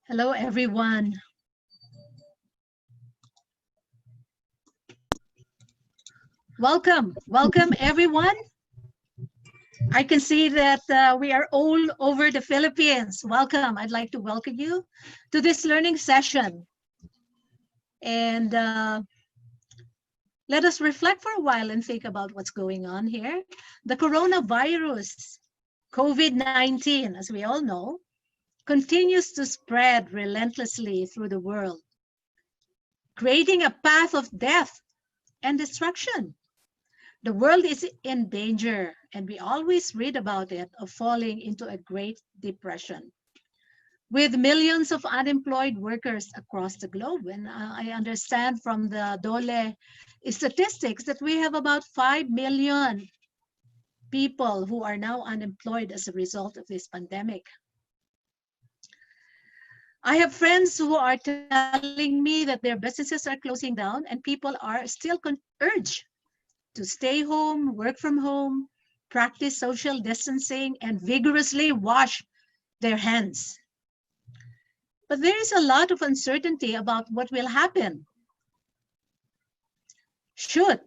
Hello, everyone. Welcome, everyone. I can see that we are all over the Philippines. Welcome. I'd like to welcome you to this learning session. And let us reflect for a while and think about what's going on here. The coronavirus, COVID-19, as we all know, continues to spread relentlessly through the world, creating a path of death and destruction. The world is in danger, and we always read about it, of falling into a great depression with millions of unemployed workers across the globe. And I understand from the DOLE statistics that we have about 5 million people who are now unemployed as a result of this pandemic. I have friends who are telling me that their businesses are closing down and people are still urged to stay home, work from home, practice social distancing, and vigorously wash their hands. But there is a lot of uncertainty about what will happen should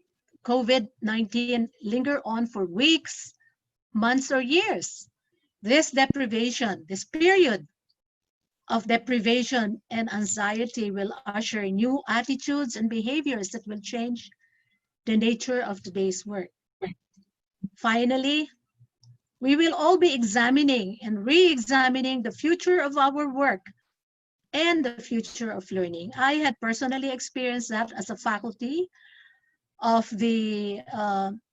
COVID-19 linger on for weeks, months, or years. This period of deprivation and anxiety will usher new attitudes and behaviors that will change the nature of today's work. Finally, we will all be examining and re-examining the future of our work and the future of learning. I had personally experienced that as a faculty of the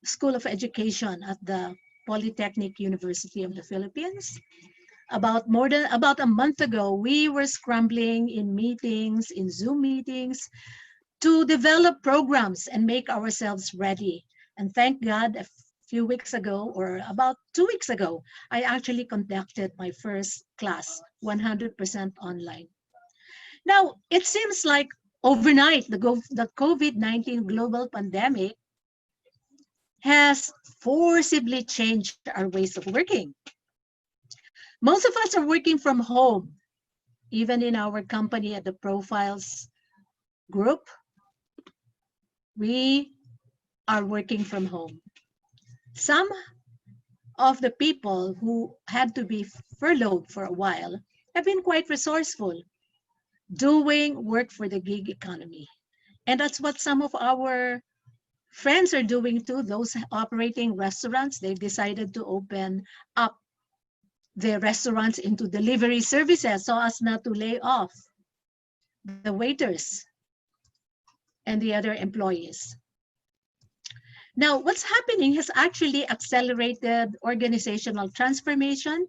School of Education at the Polytechnic University of the Philippines. About a month ago, we were scrambling in meetings, in Zoom meetings, to develop programs and make ourselves ready. And thank God, a few weeks ago, or about 2 weeks ago, I actually conducted my first class 100% online. Now, it seems like overnight, the COVID-19 global pandemic has forcibly changed our ways of working. Most of us are working from home, even in our company at the Profiles Group. We are working from home. Some of the people who had to be furloughed for a while have been quite resourceful, doing work for the gig economy. And that's what some of our friends are doing too. Those operating restaurants, they've decided to open up their restaurants into delivery services so as not to lay off the waiters and the other employees. Now, what's happening has actually accelerated organizational transformation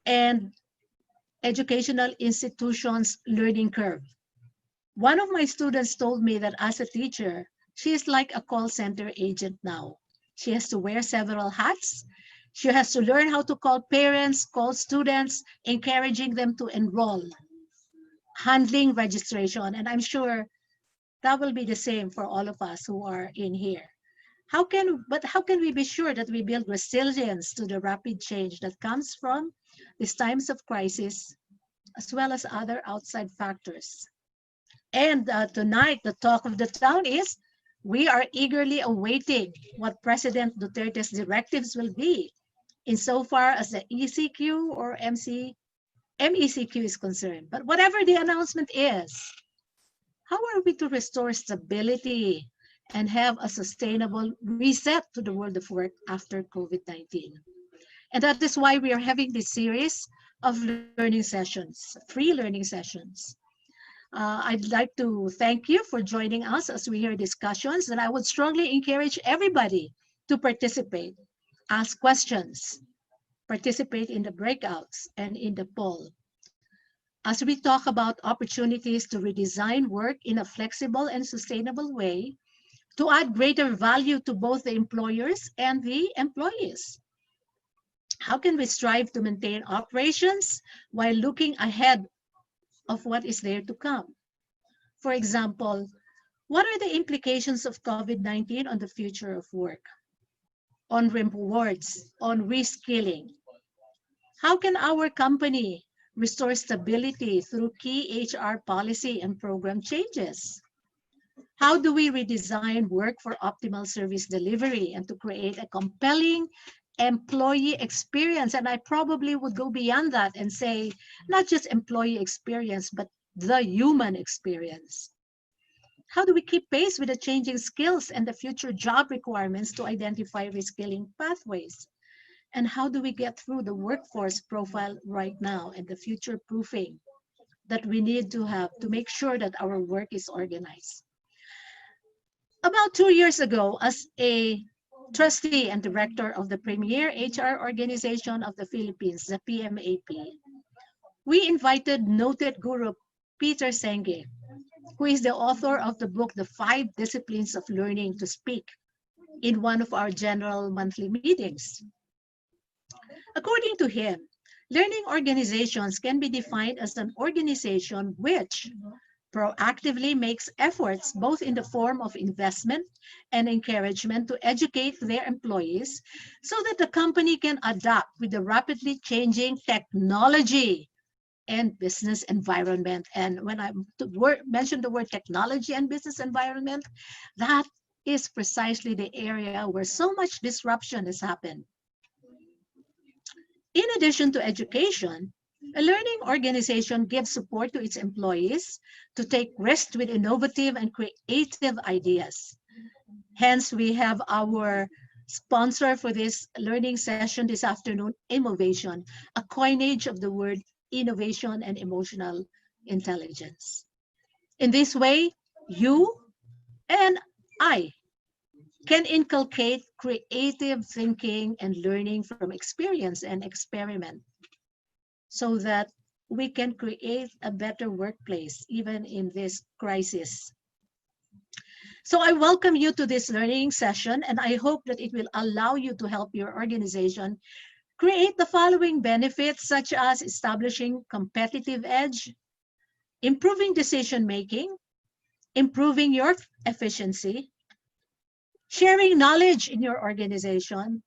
and educational institutions' learning curve. One of my students told me that as a teacher, she is like a call center agent now. She has to wear several hats. She has to learn how to call parents, call students, encouraging them to enroll, handling registration. And I'm sure that will be the same for all of us who are in here. How can we be sure that we build resilience to the rapid change that comes from these times of crisis, as well as other outside factors? And tonight, the talk of the town is we are eagerly awaiting what President Duterte's directives will be insofar as the ECQ or MECQ is concerned. But whatever the announcement is, how are we to restore stability and have a sustainable reset to the world of work after COVID-19? And that is why we are having this series of learning sessions, free learning sessions. I'd like to thank you for joining us as we hear discussions, and I would strongly encourage everybody to participate, ask questions, participate in the breakouts and in the poll. As we talk about opportunities to redesign work in a flexible and sustainable way, to add greater value to both the employers and the employees. How can we strive to maintain operations while looking ahead of what is there to come? For example, what are the implications of COVID-19 on the future of work, on rewards, on reskilling? How can our company restore stability through key HR policy and program changes? How do we redesign work for optimal service delivery and to create a compelling employee experience? And I probably would go beyond that and say, not just employee experience, but the human experience. How do we keep pace with the changing skills and the future job requirements to identify reskilling pathways? And how do we get through the workforce profile right now and the future proofing that we need to have to make sure that our work is organized? About 2 years ago, as a trustee and director of the premier HR organization of the Philippines, the PMAP, we invited noted guru Peter Senge, who is the author of the book, The 5 Disciplines of Learning, to speak in one of our general monthly meetings. According to him, learning organizations can be defined as an organization which proactively makes efforts both in the form of investment and encouragement to educate their employees so that the company can adapt with the rapidly changing technology and business environment. And when I mentioned the word technology and business environment, that is precisely the area where so much disruption has happened. In addition to education, a learning organization gives support to its employees to take risks with innovative and creative ideas. Hence, we have our sponsor for this learning session this afternoon, Emovation, a coinage of the word innovation and emotional intelligence. In this way, you and I can inculcate creative thinking and learning from experience and experiment so that we can create a better workplace even in this crisis. So I welcome you to this learning session, and I hope that it will allow you to help your organization create the following benefits, such as establishing competitive edge, improving decision-making, improving your efficiency, sharing knowledge in your organization,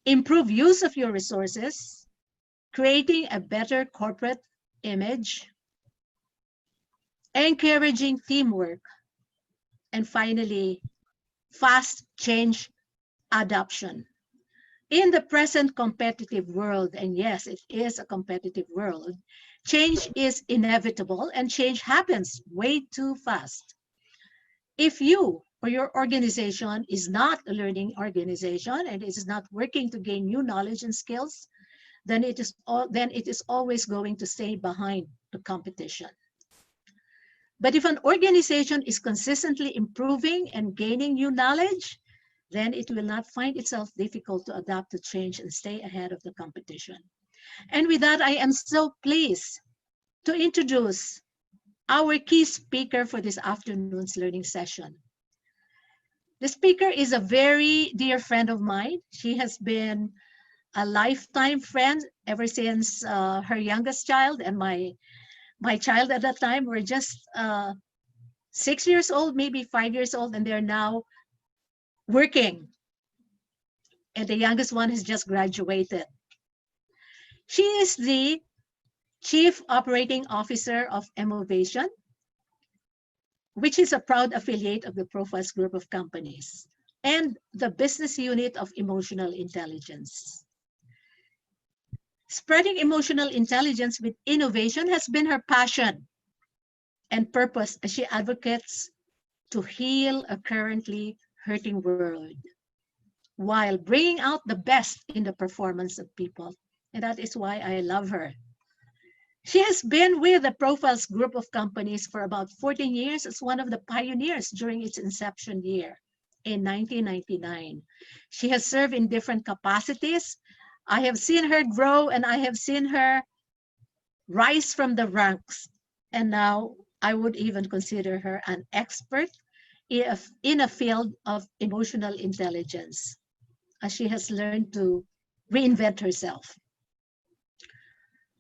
improve use of your resources, creating a better corporate image, encouraging teamwork, and finally, fast change adoption. In the present competitive world, and yes, it is a competitive world, change is inevitable and change happens way too fast. If you or your organization is not a learning organization and is not working to gain new knowledge and skills, then it is always going to stay behind the competition. But if an organization is consistently improving and gaining new knowledge, then it will not find itself difficult to adapt to change and stay ahead of the competition. And with that, I am so pleased to introduce our key speaker for this afternoon's learning session. The speaker is a very dear friend of mine. She has been a lifetime friend ever since her youngest child and my child at that time were just 6 years old, maybe 5 years old, and they're now working. And the youngest one has just graduated. She is the Chief Operating Officer of Emovation, which is a proud affiliate of the Profiles Group of Companies, and the business unit of Emotional Intelligence. Spreading emotional intelligence with innovation has been her passion and purpose as she advocates to heal a currently hurting world while bringing out the best in the performance of people. And that is why I love her. She has been with the Profiles Group of Companies for about 14 years as one of the pioneers during its inception year in 1999. She has served in different capacities. I have seen her grow and I have seen her rise from the ranks. And now I would even consider her an expert in a field of emotional intelligence, as she has learned to reinvent herself.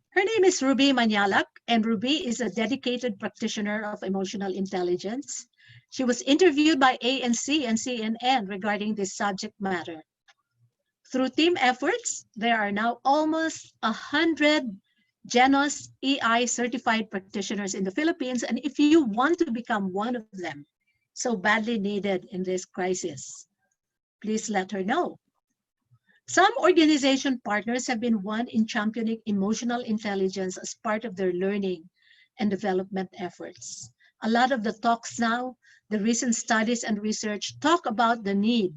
Her name is Ruby Manyalak, and Ruby is a dedicated practitioner of emotional intelligence. She was interviewed by ANC and CNN regarding this subject matter. Through team efforts, there are now almost 100 Genos EI certified practitioners in the Philippines. And if you want to become one of them, so badly needed in this crisis, please let her know. Some organization partners have been one in championing emotional intelligence as part of their learning and development efforts. A lot of the talks now, the recent studies and research talk about the need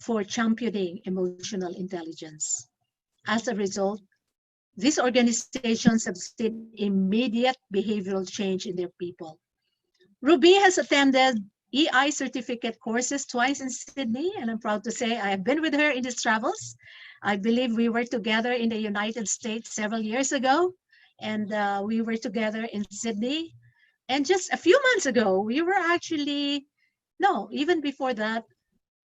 for championing emotional intelligence. As a result, these organizations have seen immediate behavioral change in their people. Ruby has attended EI certificate courses twice in Sydney, and I'm proud to say I have been with her in these travels. I believe we were together in the United States several years ago, and we were together in Sydney. And just a few months ago, we were actually, no, even before that,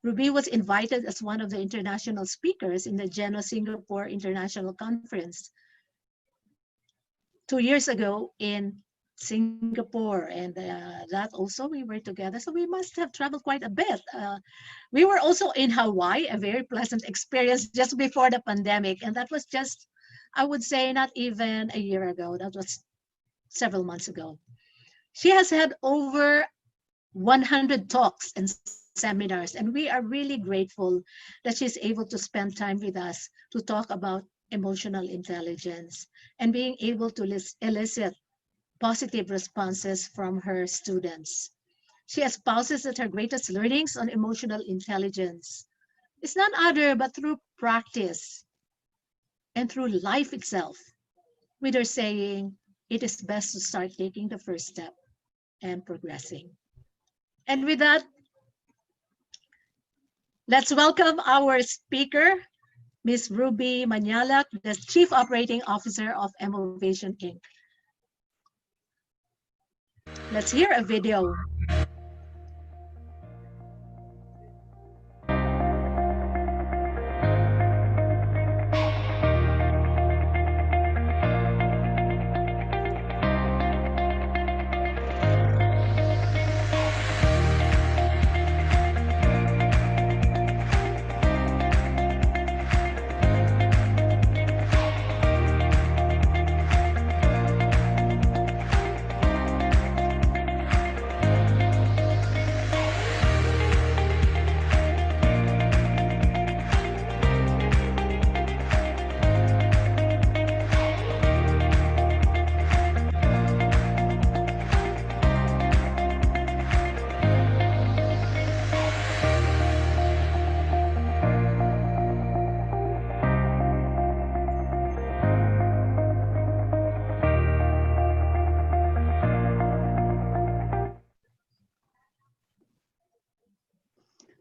Ruby was invited as one of the international speakers in the Geno Singapore International Conference 2 years ago in Singapore, and that also we were together. So we must have traveled quite a bit. We were also in Hawaii, a very pleasant experience just before the pandemic, and that was just, I would say, not even a year ago. That was several months ago. She has had over 100 talks and seminars, and we are really grateful that she's able to spend time with us to talk about emotional intelligence and being able to elicit positive responses from her students. She espouses that her greatest learnings on emotional intelligence is none other but through practice and through life itself, with her saying, it is best to start taking the first step and progressing. And with that, let's welcome our speaker, Ms. Ruby Manyalak, the Chief Operating Officer of Emovation Inc. Let's hear a video.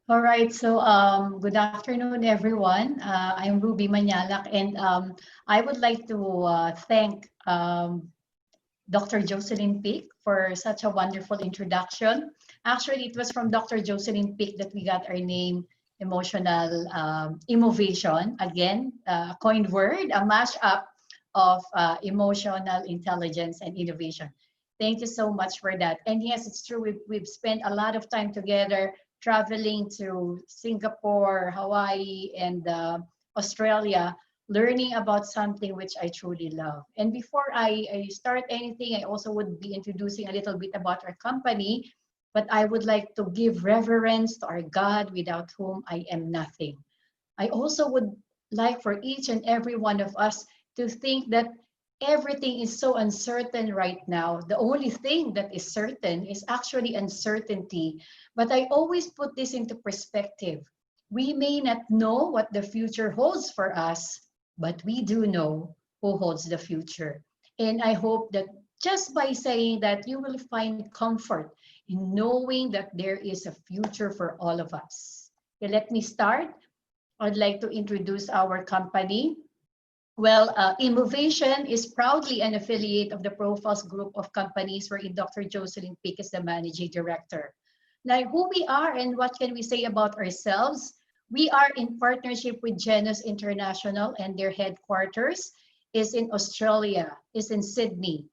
All right, so good afternoon, everyone. I'm Ruby Manyalak, and I would like to thank Dr. Jocelyn Pick for such a wonderful introduction. Actually, it was from Dr. Jocelyn Pick that we got our name, emotional innovation. Again, a coined word, a mashup of emotional intelligence and innovation. Thank you so much for that. And yes, it's true, we've spent a lot of time together traveling to Singapore, Hawaii, and Australia, learning about something which I truly love. And before I start anything, I also would be introducing a little bit about our company, but I would like to give reverence to our God, without whom I am nothing. I also would like for each and every one of us to think that everything is so uncertain right now. The only thing that is certain is actually uncertainty. But I always put this into perspective. We may not know what the future holds for us, but we do know who holds the future. And I hope that just by saying that, you will find comfort in knowing that there is a future for all of us. Okay, let me start. I'd like to introduce our company. Well, Emovation is proudly an affiliate of the Profiles Group of companies, wherein Dr. Jocelyn Pick is the managing director. Now, who we are and what can we say about ourselves? We are in partnership with Genos International, and their headquarters is in Australia, is in Sydney.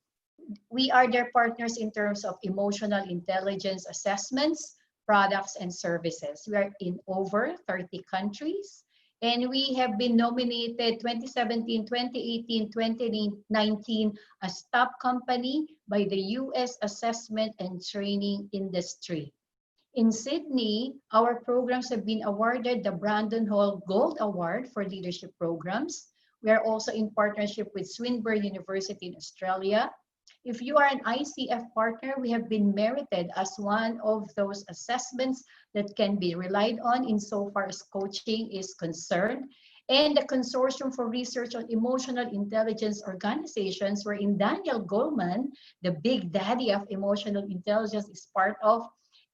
We are their partners in terms of emotional intelligence assessments, products, and services. We are in over 30 countries, And we have been nominated 2017, 2018, 2019 as top company by the US Assessment and Training Industry. In Sydney, our programs have been awarded the Brandon Hall Gold Award for leadership programs. We are also in partnership with Swinburne University in Australia. If you are an ICF partner, we have been merited as one of those assessments that can be relied on insofar as coaching is concerned. And the Consortium for Research on Emotional Intelligence Organizations, wherein Daniel Goleman, the big daddy of emotional intelligence, is part of,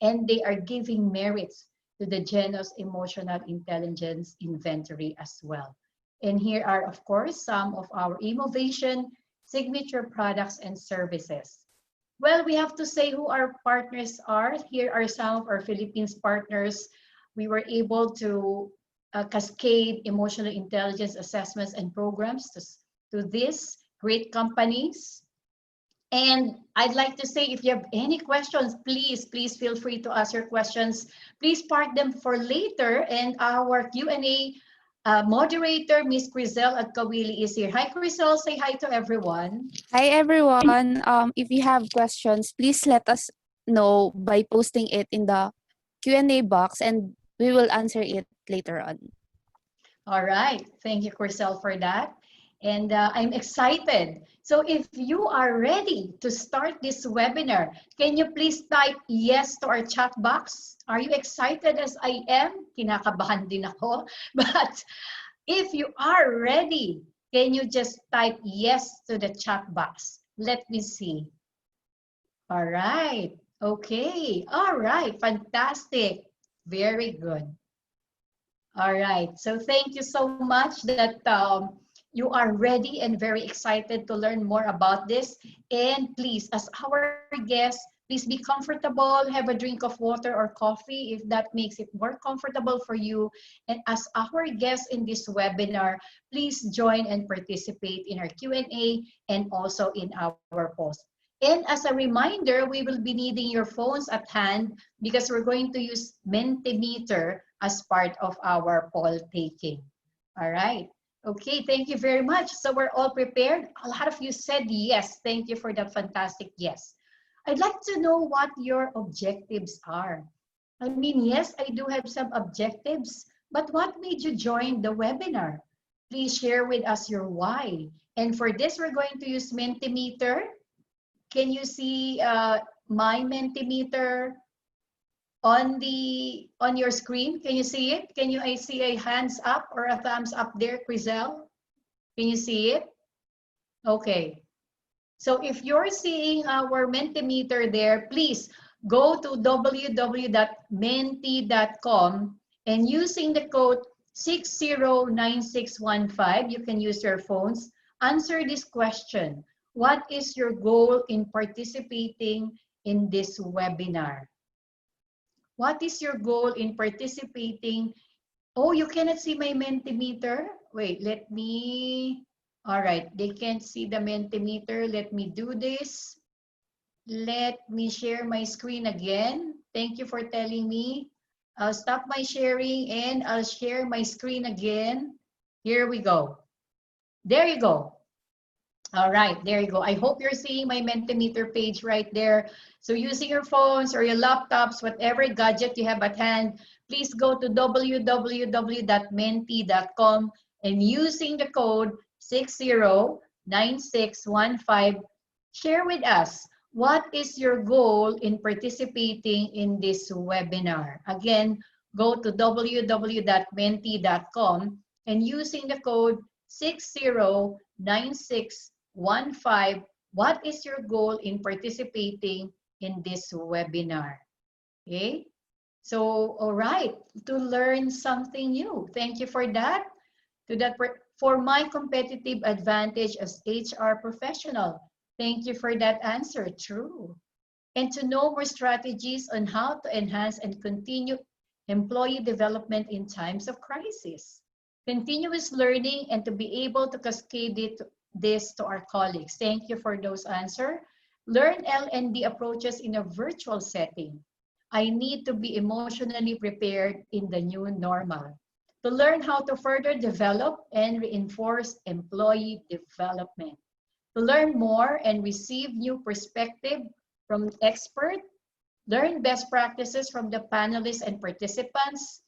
and they are giving merits to the Genos Emotional Intelligence Inventory as well. And here are, of course, some of our innovation signature products and services. Well, we have to say who our partners are. Here are some of our Philippines partners. We were able to cascade emotional intelligence assessments and programs to these great companies. And I'd like to say, if you have any questions, please feel free to ask your questions. Please park them for later, and our Q&A moderator, Miss Crisel Agkawili, is here. Hi, Crisel. Say hi to everyone. Hi everyone. If you have questions, please let us know by posting it in the Q&A box and we will answer it later on. All right. Thank you, Crisel, for that. And I'm excited. So if you are ready to start this webinar, can you please type yes to our chat box? Are you excited as I am? Kinakabahan din ako. But if you are ready, can you just type yes to the chat box? Let me see. All right. Okay. All right. Fantastic. Very good. All right. So thank you so much that you are ready and very excited to learn more about this. And please, as our guest, please be comfortable, have a drink of water or coffee if that makes it more comfortable for you. And as our guest in this webinar, please join and participate in our Q&A and also in our post. And as a reminder, we will be needing your phones at hand because we're going to use Mentimeter as part of our poll taking. All right. Okay, thank you very much. So we're all prepared. A lot of you said yes. Thank you for that fantastic yes. I'd like to know what your objectives are. I mean, yes, I do have some objectives, but what made you join the webinar? Please share with us your why. And for this, we're going to use Mentimeter. Can you see my Mentimeter on your screen? Can you see it? I see a hands up or a thumbs up there, Crisel? Can you see it? Okay. So if you're seeing our Mentimeter there, please go to www.menti.com and using the code 609615, you can use your phones, answer this question. What is your goal in participating in this webinar? What is your goal in participating? Oh, you cannot see my Mentimeter? Wait, let me, all right, they can't see the Mentimeter. Let me do this. Let me share my screen again. Thank you for telling me. I'll stop my sharing and I'll share my screen again. Here we go. There you go. All right, there you go. I hope you're seeing my Mentimeter page right there. So using your phones or your laptops, whatever gadget you have at hand, please go to www.menti.com and using the code 609615, share with us what is your goal in participating in this webinar. Again, go to www.menti.com and using the code 609615, what is your goal in participating in this webinar? Okay, so all right, to learn something new. Thank you for that. For my competitive advantage as HR professional. Thank you for that answer. True. And to know more strategies on how to enhance and continue employee development in times of crisis. Continuous learning and to be able to cascade this to our colleagues. Thank you for those answers. Learn L&D approaches in a virtual setting. I need to be emotionally prepared in the new normal. to learn how to further develop and reinforce employee development, to learn more and receive new perspective from experts, learn best practices from the panelists and participants,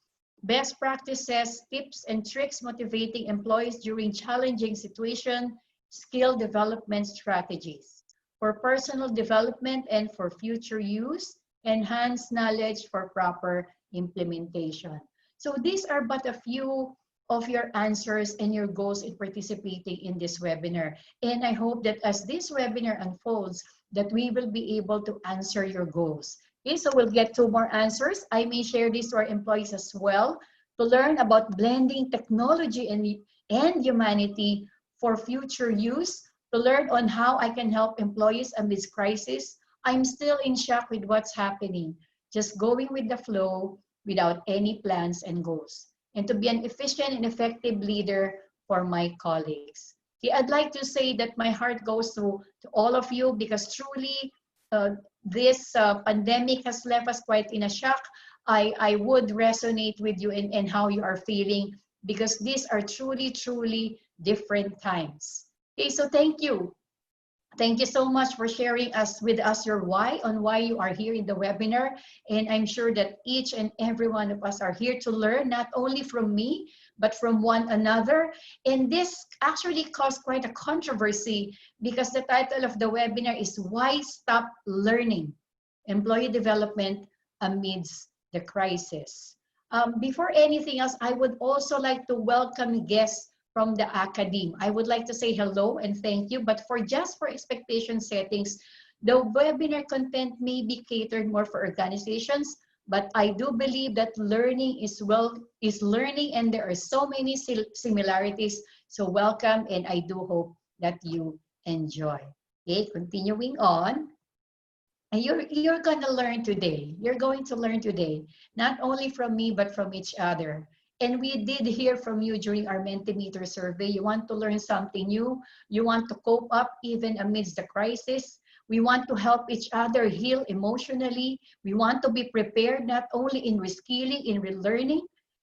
best practices, tips and tricks motivating employees during challenging situation, skill development strategies for personal development and for future use, enhanced knowledge for proper implementation. So these are but a few of your answers and your goals in participating in this webinar. And I hope that as this webinar unfolds, that we will be able to answer your goals. Okay, so we'll get 2 more answers. I may share this to our employees as well to learn about blending technology and humanity for future use, to learn on how I can help employees amidst crisis. I'm still in shock with what's happening, just going with the flow without any plans and goals, and to be an efficient and effective leader for my colleagues. Okay, I'd like to say that my heart goes to all of you, because truly this pandemic has left us quite in a shock. I would resonate with you in how you are feeling, because these are truly, truly different times. Okay, so thank you. Thank you so much for sharing with us your why you are here in the webinar. And I'm sure that each and every one of us are here to learn, not only from me, but from one another. And this actually caused quite a controversy, because the title of the webinar is Why Stop Learning? Employee Development Amidst the Crisis. Before anything else, I would also like to welcome guests from the academe. I would like to say hello and thank you, but for expectation settings, the webinar content may be catered more for organizations, but I do believe that learning is learning, and there are so many similarities. So welcome, and I do hope that you enjoy. Okay, continuing on. And you're gonna learn today. You're going to learn today, not only from me, but from each other. And we did hear from you during our Mentimeter survey. You want to learn something new. You want to cope up even amidst the crisis. We want to help each other heal emotionally. We want to be prepared not only in reskilling, in relearning,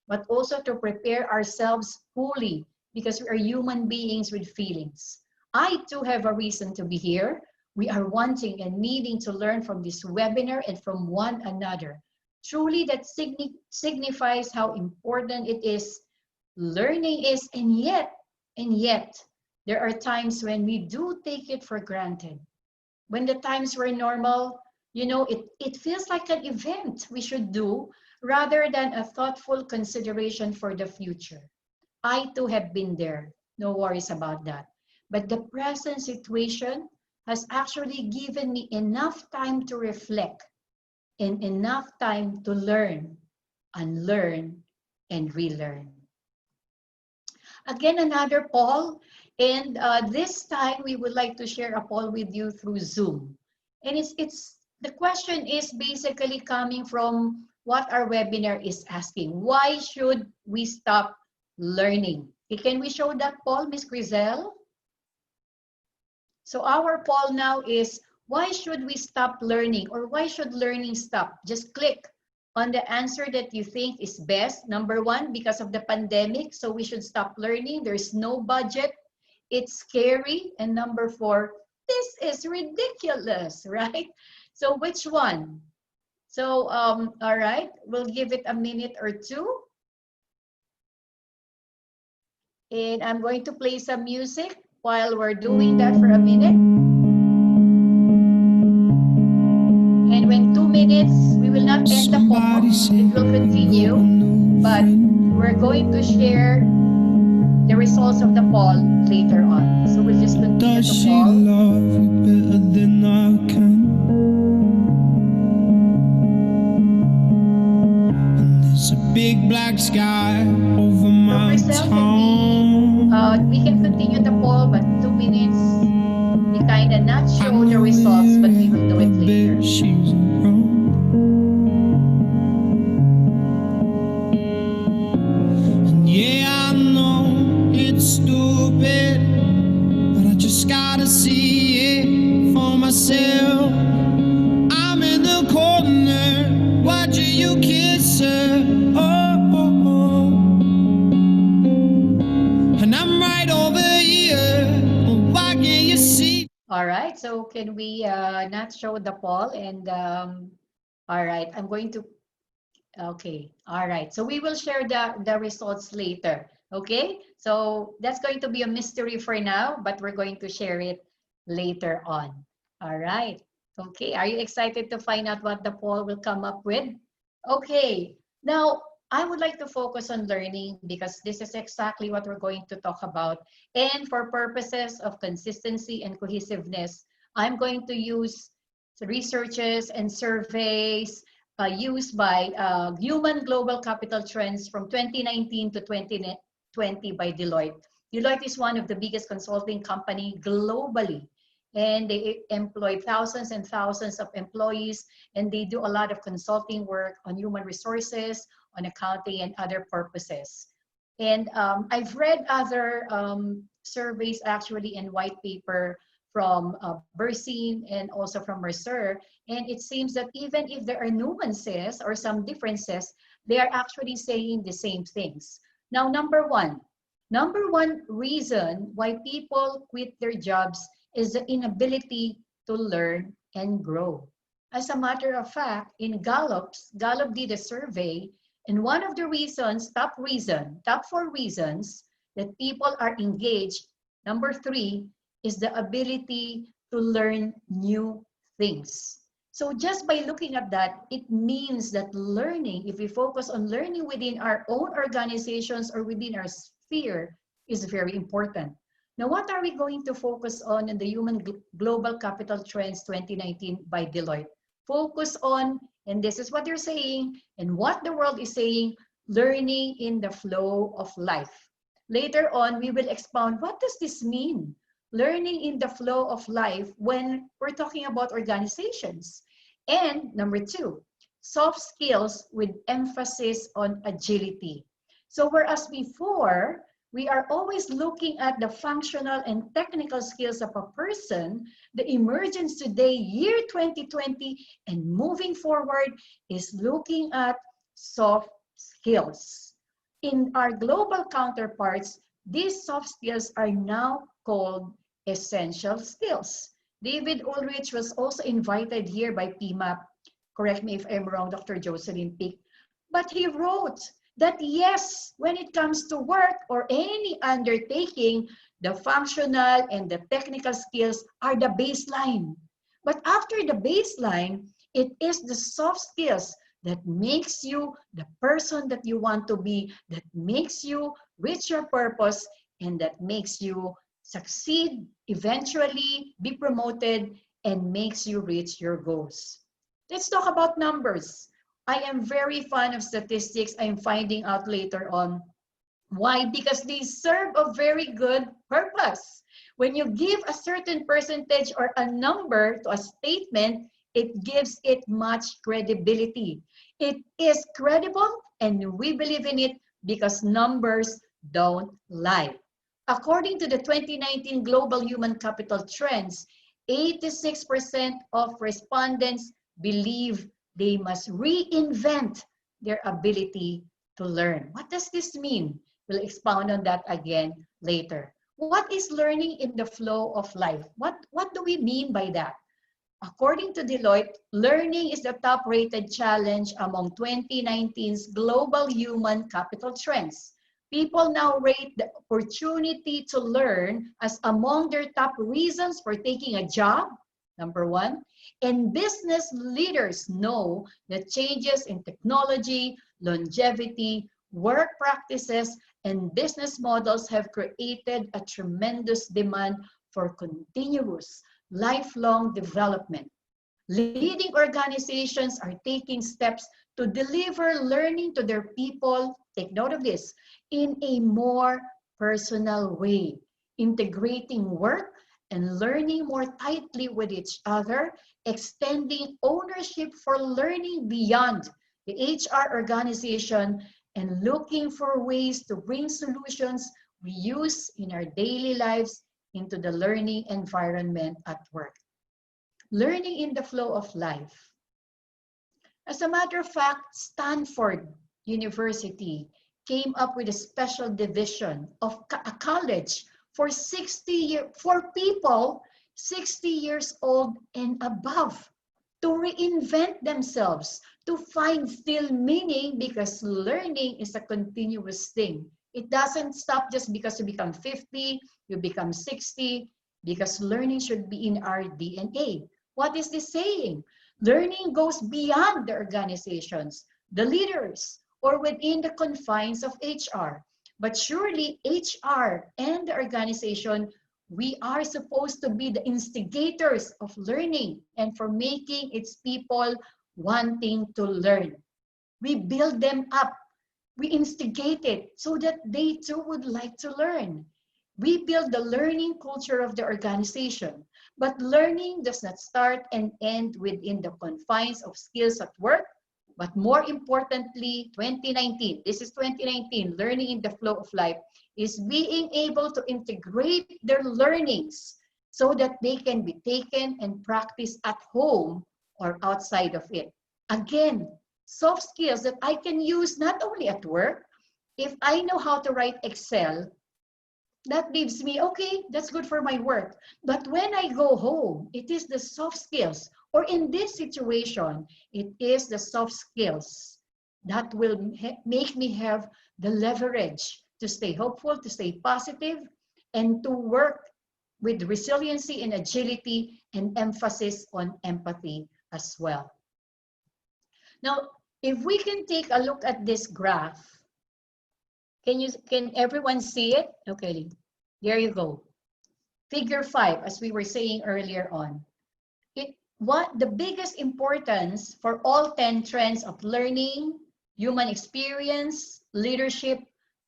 but also to prepare ourselves fully, because we are human beings with feelings. I too have a reason to be here. We are wanting and needing to learn from this webinar and from one another. Truly, that signifies how important it is, learning is, and yet, there are times when we do take it for granted. When the times were normal, you know, it feels like an event we should do rather than a thoughtful consideration for the future. I too have been there, no worries about that. But the present situation has actually given me enough time to reflect and enough time to learn, unlearn, and relearn. Again, another poll, and this time we would like to share a poll with you through Zoom. And the question is basically coming from what our webinar is asking. Why should we stop learning? Okay, can we show that poll, Ms. Grisel? So our poll now is, why should we stop learning, or why should learning stop? Just click on the answer that you think is best. Number 1, because of the pandemic, so we should stop learning. There's no budget. It's scary. And number 4, this is ridiculous, right? So which one? So, all right, we'll give it a minute or two. And I'm going to play some music while we're doing that for a minute. And when 2 minutes, we will not end the poll, it will continue, but we're going to share the results of the poll later on. So we'll just continue the poll. Love you better than I can. And there's a big black sky over my town. We can continue the poll, but 2 minutes, we kind of not show the results, but we will do it later. She's around. And yeah, I know it's stupid, but I just gotta see it for myself. I'm in the corner watching you kiss her. Oh, oh, oh. right, so can we not show the poll? And all right, I'm going to, okay, all right. So we will share the results later, okay? So that's going to be a mystery for now, but we're going to share it later on. All right, okay. Are you excited to find out what the poll will come up with? Okay, now I would like to focus on learning because this is exactly what we're going to talk about. And for purposes of consistency and cohesiveness, I'm going to use researches and surveys used by Human Global Capital Trends from 2019 to 2020 by Deloitte. Deloitte is one of the biggest consulting company globally, and they employ thousands and thousands of employees, and they do a lot of consulting work on human resources, on accounting, and other purposes. And I've read other surveys actually in white paper from Bersine and also from Mercer, and it seems that even if there are nuances or some differences, they are actually saying the same things. Now, number one reason why people quit their jobs is the inability to learn and grow. As a matter of fact, in Gallup did a survey, and one of the reasons, top 4 reasons that people are engaged, number 3, is the ability to learn new things. So just by looking at that, it means that learning, if we focus on learning within our own organizations or within our sphere, is very important. Now, what are we going to focus on in the Human Global Capital Trends 2019 by Deloitte? Focus on, and this is what they're saying, and what the world is saying, learning in the flow of life. Later on, we will expound, what does this mean? Learning in the flow of life when we're talking about organizations. And number 2, soft skills with emphasis on agility. So whereas before, we are always looking at the functional and technical skills of a person, the emergence today, year 2020, and moving forward is looking at soft skills. In our global counterparts, these soft skills are now called essential skills. David Ulrich was also invited here by PMAP. Correct me if I'm wrong, Dr. Jocelyn Pick. But he wrote that yes, when it comes to work or any undertaking, the functional and the technical skills are the baseline. But after the baseline, it is the soft skills that makes you the person that you want to be, that makes you reach your purpose, and that makes you succeed, eventually be promoted, and makes you reach your goals. Let's talk about numbers. I am very fond of statistics. I'm finding out later on. Why? Because they serve a very good purpose. When you give a certain percentage or a number to a statement, it gives it much credibility. It is credible, and we believe in it because numbers don't lie. According to the 2019 Global Human Capital Trends, 86% of respondents believe they must reinvent their ability to learn. What does this mean? We'll expound on that again later. What is learning in the flow of life? What do we mean by that? According to Deloitte, learning is the top-rated challenge among 2019's Global Human Capital Trends. People now rate the opportunity to learn as among their top reasons for taking a job, number 1. And business leaders know that changes in technology, longevity, work practices, and business models have created a tremendous demand for continuous, lifelong development. Leading organizations are taking steps to deliver learning to their people, take note of this, in a more personal way, integrating work and learning more tightly with each other, extending ownership for learning beyond the HR organization, and looking for ways to bring solutions we use in our daily lives into the learning environment at work. Learning in the flow of life. As a matter of fact, Stanford University came up with a special division of a college for 60 years, for people 60 years old and above, to reinvent themselves, to find still meaning, because learning is a continuous thing. It doesn't stop just because you become 50, you become 60, because learning should be in our DNA. What is this saying? Learning goes beyond the organizations, the leaders, or within the confines of HR. But surely HR and the organization, we are supposed to be the instigators of learning and for making its people wanting to learn. We build them up. We instigate it so that they too would like to learn. We build the learning culture of the organization. But learning does not start and end within the confines of skills at work. But more importantly, 2019, this is 2019, learning in the flow of life, is being able to integrate their learnings so that they can be taken and practiced at home or outside of it. Again, soft skills that I can use not only at work. If I know how to write Excel, that leaves me, okay, that's good for my work. But when I go home, it is the soft skills, or in this situation, it is the soft skills that will make me have the leverage to stay hopeful, to stay positive, and to work with resiliency and agility and emphasis on empathy as well. Now, if we can take a look at this graph, can everyone see it? Okay, there you go. Figure 5, as we were saying earlier on. What the biggest importance for all 10 trends of learning, human experience, leadership,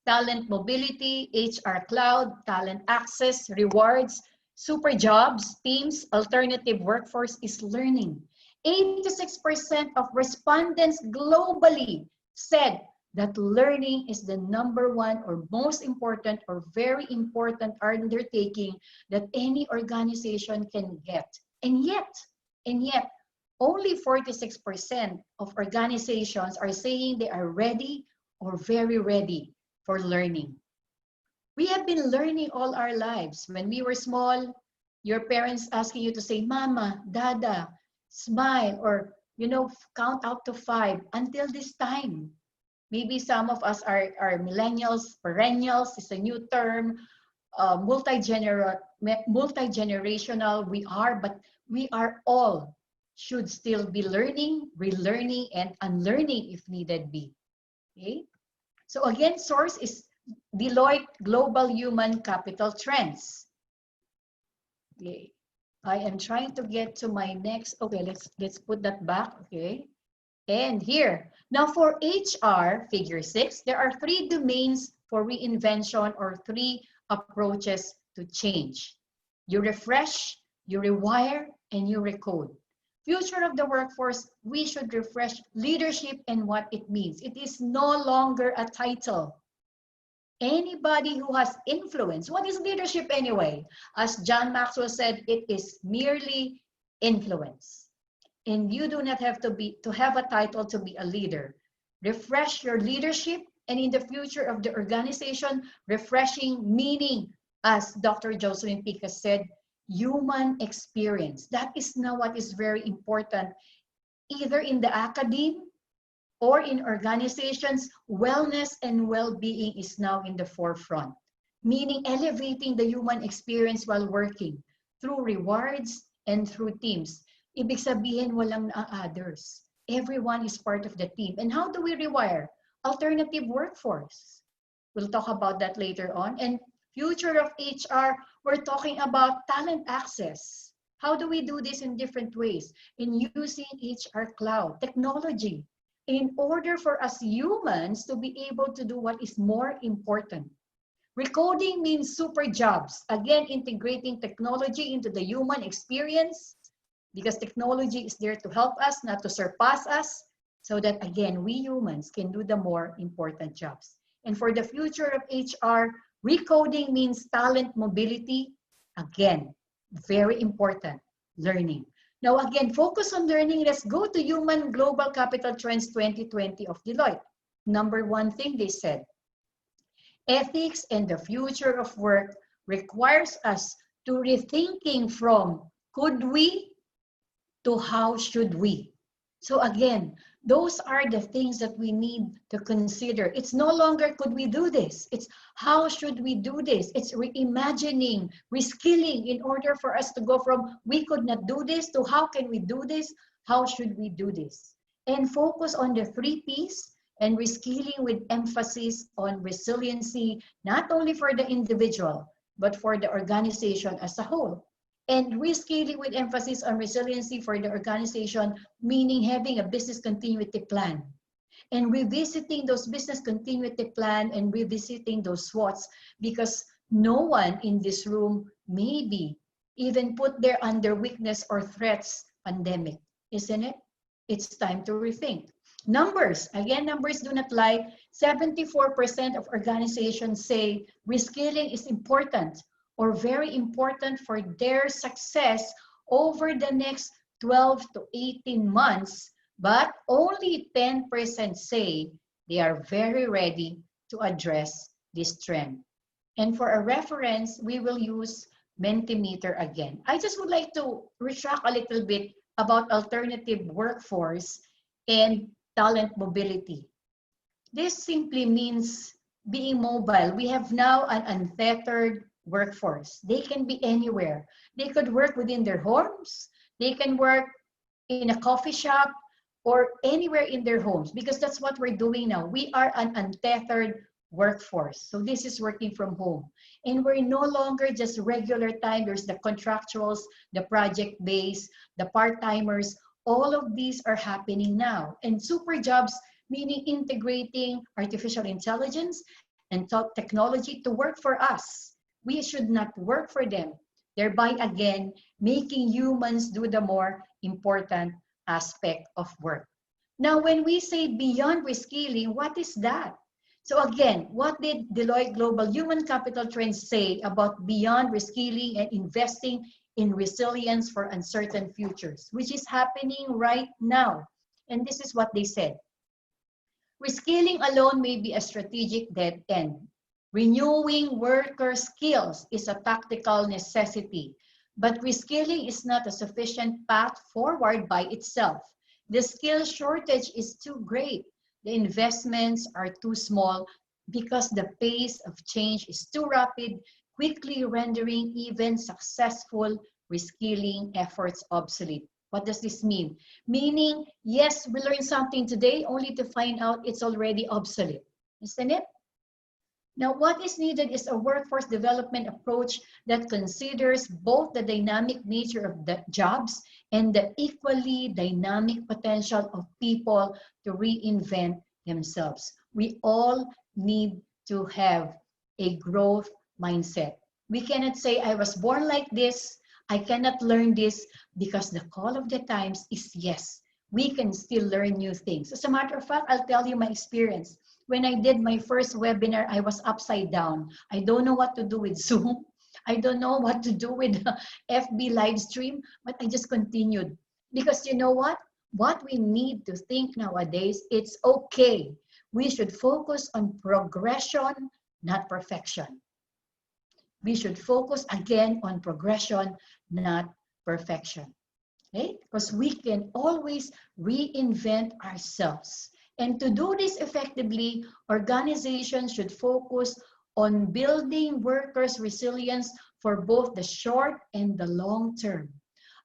talent mobility, HR cloud, talent access, rewards, super jobs, teams, alternative workforce is learning. 86% of respondents globally said that learning is the #1 or most important or very important undertaking that any organization can get. And yet, only 46% of organizations are saying they are ready or very ready for learning. We have been learning all our lives. When we were small, your parents asking you to say, Mama, Dada, smile, or, count out to 5 until this time. Maybe some of us are millennials, perennials is a new term, multi-generational we are, but we are all should still be learning, relearning, and unlearning if needed be. Okay? So again, source is Deloitte Global Human Capital Trends. Okay. I am trying to get to my next, okay, let's put that back, okay? And here, now for HR, figure 6, there are 3 domains for reinvention or 3 approaches to change. You refresh, you rewire, and you recode. Future of the workforce, we should refresh leadership and what it means. It is no longer a title. Anybody who has influence, what is leadership anyway? As John Maxwell said, it is merely influence. And you do not have to have a title to be a leader. Refresh your leadership, and in the future of the organization, refreshing meaning, as Dr. Jocelyn Pica said, human experience. That is now what is very important, either in the academe or in organizations. Wellness and well-being is now in the forefront, meaning elevating the human experience while working through rewards and through teams. Ibig sabihin, walang others. Everyone is part of the team. And how do we rewire? Alternative workforce. We'll talk about that later on. And future of HR, we're talking about talent access. How do we do this in different ways? In using HR cloud, technology, in order for us humans to be able to do what is more important. Recoding means super jobs. Again, integrating technology into the human experience, because technology is there to help us, not to surpass us, so that, again, we humans can do the more important jobs. And for the future of HR, recoding means talent mobility. Again, very important, learning. Now, again, focus on learning. Let's go to Human Global Capital Trends 2020 of Deloitte. #1 thing they said, ethics and the future of work requires us to rethinking from could we to how should we. So again, those are the things that we need to consider. It's no longer could we do this, it's how should we do this. It's reimagining, reskilling in order for us to go from we could not do this to how can we do this, how should we do this. And focus on the 3 Ps and reskilling with emphasis on resiliency, not only for the individual, but for the organization as a whole. And reskilling with emphasis on resiliency for the organization, meaning having a business continuity plan. And revisiting those business continuity plan and revisiting those SWOTs, because no one in this room maybe even put there under weakness or threats pandemic, isn't it? It's time to rethink. Numbers, again, numbers do not lie. 74% of organizations say reskilling is important or very important for their success over the next 12 to 18 months, but only 10% say they are very ready to address this trend. And for a reference, we will use Mentimeter again. I just would like to retract a little bit about alternative workforce and talent mobility. This simply means being mobile. We have now an untethered workforce. They can be anywhere. They could work within their homes. They can work in a coffee shop or anywhere in their homes, because that's what we're doing now. We are an untethered workforce. So this is working from home. And we're no longer just regular time. There's the contractuals, the project base, the part-timers. All of these are happening now. And super jobs, meaning integrating artificial intelligence and technology to work for us. We should not work for them, thereby again making humans do the more important aspect of work. Now, when we say beyond reskilling, what is that? So again, what did Deloitte Global Human Capital Trends say about beyond reskilling and investing in resilience for uncertain futures, which is happening right now? And this is what they said. Reskilling alone may be a strategic dead end. Renewing worker skills is a tactical necessity, but reskilling is not a sufficient path forward by itself. The skill shortage is too great. The investments are too small because the pace of change is too rapid, quickly rendering even successful reskilling efforts obsolete. What does this mean? Meaning, yes, we learn something today only to find out it's already obsolete, isn't it? Now, what is needed is a workforce development approach that considers both the dynamic nature of the jobs and the equally dynamic potential of people to reinvent themselves. We all need to have a growth mindset. We cannot say, I was born like this, I cannot learn this, because the call of the times is yes, we can still learn new things. As a matter of fact, I'll tell you my experience. When I did my first webinar, I was upside down. I don't know what to do with Zoom. I don't know what to do with FB live stream, but I just continued. Because you know what? What we need to think nowadays, it's okay. We should focus on progression, not perfection. We should focus again on progression, not perfection. Okay? Because we can always reinvent ourselves. And to do this effectively, organizations should focus on building workers' resilience for both the short and the long term.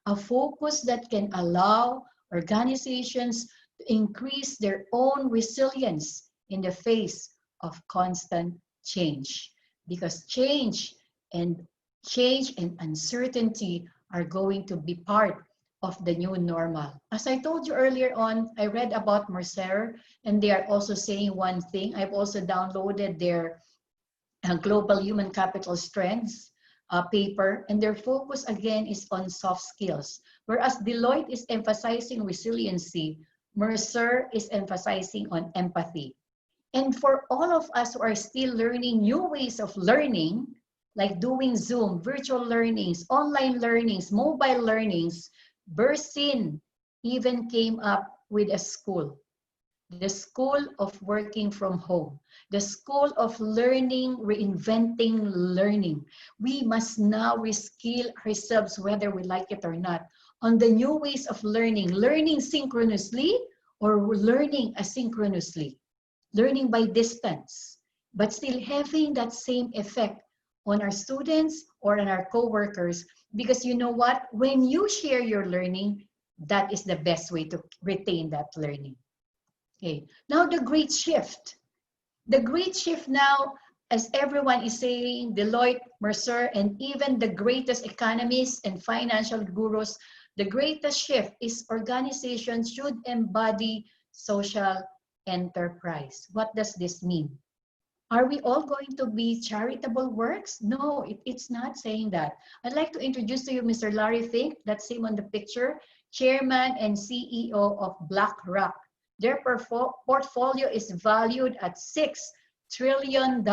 A focus that can allow organizations to increase their own resilience in the face of constant change. Because change and uncertainty are going to be part of the new normal. As I told you earlier on, I read about Mercer, and they are also saying one thing. I've also downloaded their Global Human Capital Trends paper, and their focus again is on soft skills. Whereas Deloitte is emphasizing resiliency, Mercer is emphasizing on empathy. And for all of us who are still learning new ways of learning, like doing Zoom, virtual learnings, online learnings, mobile learnings, Bursin even came up with a school. the school of working from home, the school of learning, reinventing learning. We must now reskill ourselves, whether we like it or not, on the new ways of learning, learning synchronously or learning asynchronously, learning by distance, but still having that same effect on our students or on our co-workers. Because you know what? When you share your learning, that is the best way to retain that learning. Okay, now the great shift. The great shift now, as everyone is saying, Deloitte, Mercer, and even the greatest economists and financial gurus, the greatest shift is organizations should embody social enterprise. What does this mean? Are we all going to be charitable works? No, it's not saying that. I'd like to introduce to you Mr. Larry Fink, that's him on the picture, Chairman and CEO of BlackRock. Their portfolio is valued at $6 trillion.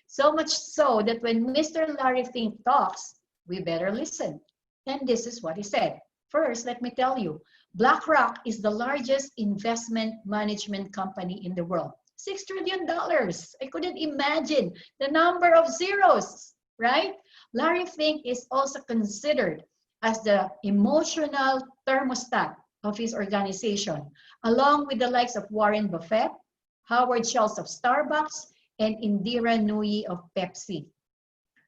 So much so that when Mr. Larry Fink talks, we better listen. And this is what he said. First, let me tell you, BlackRock is the largest investment management company in the world. $6 trillion. I couldn't imagine the number of zeros, right? Larry Fink is also considered as the emotional thermostat of his organization, along with the likes of Warren Buffett, Howard Schultz of Starbucks, and Indira Nooyi of Pepsi.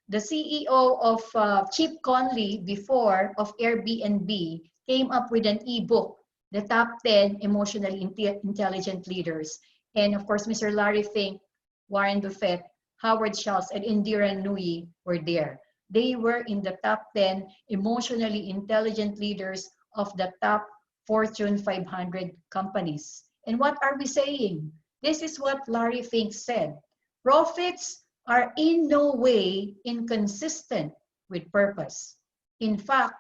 The CEO of Chip Conley before of Airbnb came up with an ebook, The Top 10 Emotionally Intelligent Leaders. And of course, Mr. Larry Fink, Warren Buffett, Howard Schultz, and Indira Nooyi were there. They were in the top 10 emotionally intelligent leaders of the top Fortune 500 companies. And what are we saying? This is what Larry Fink said. Profits are in no way inconsistent with purpose. In fact,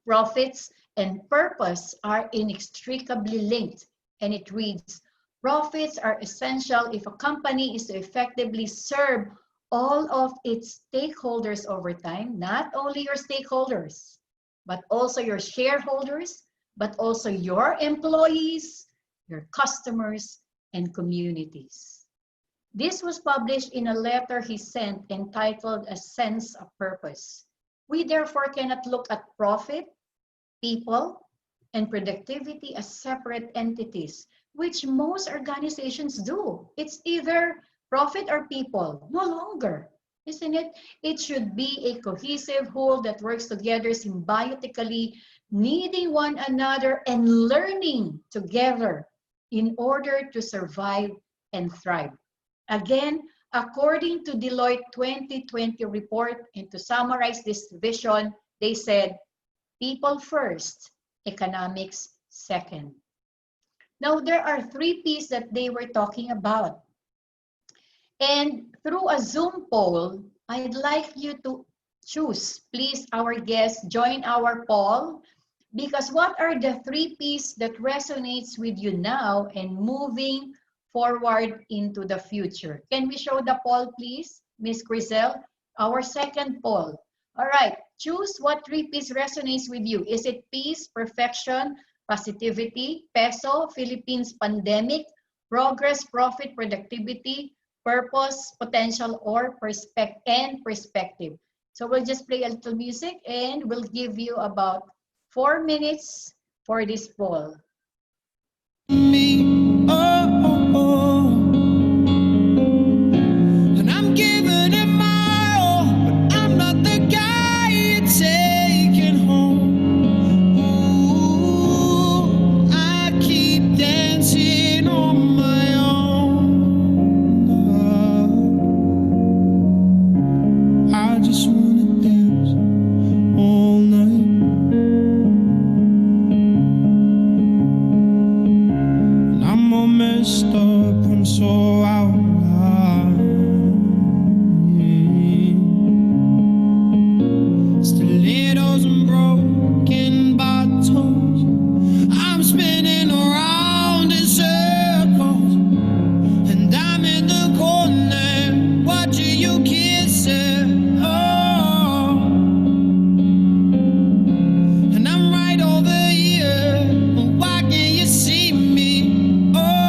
profits and purpose are inextricably linked. And it reads, profits are essential if a company is to effectively serve all of its stakeholders over time, not only your stakeholders, but also your shareholders, but also your employees, your customers, and communities. This was published in a letter he sent entitled A Sense of Purpose. We therefore cannot look at profit, people, and productivity as separate entities, which most organizations do. It's either profit or people, no longer, isn't it? It should be a cohesive whole that works together symbiotically, needing one another and learning together in order to survive and thrive. Again, according to Deloitte 2020 report, and to summarize this vision, they said, people first, economics second. Now, there are 3 P's that they were talking about. And through a Zoom poll, I'd like you to choose, please, our guests, join our poll, because what are the 3 P's that resonates with you now and moving forward into the future? Can we show the poll, please, Miss Grisel? Our second poll. All right, choose what 3 P's resonates with you. Is it peace, perfection, positivity, peso, Philippines pandemic, progress, profit, productivity, purpose, potential, or perspective? So we'll just play a little music and we'll give you about 4 minutes for this poll. Me, oh, oh, oh. And I'm giving it my all, but I'm not the guy you're taking home. Ooh, I keep dancing on my own. I just wanna dance all night. I'm all messed up, I'm so out of line. Stilettos and broken bottles, I'm spinning around in circles, and I'm in the corner watching you kiss it. Oh, and I'm right over here. Why can't you see me? Oh,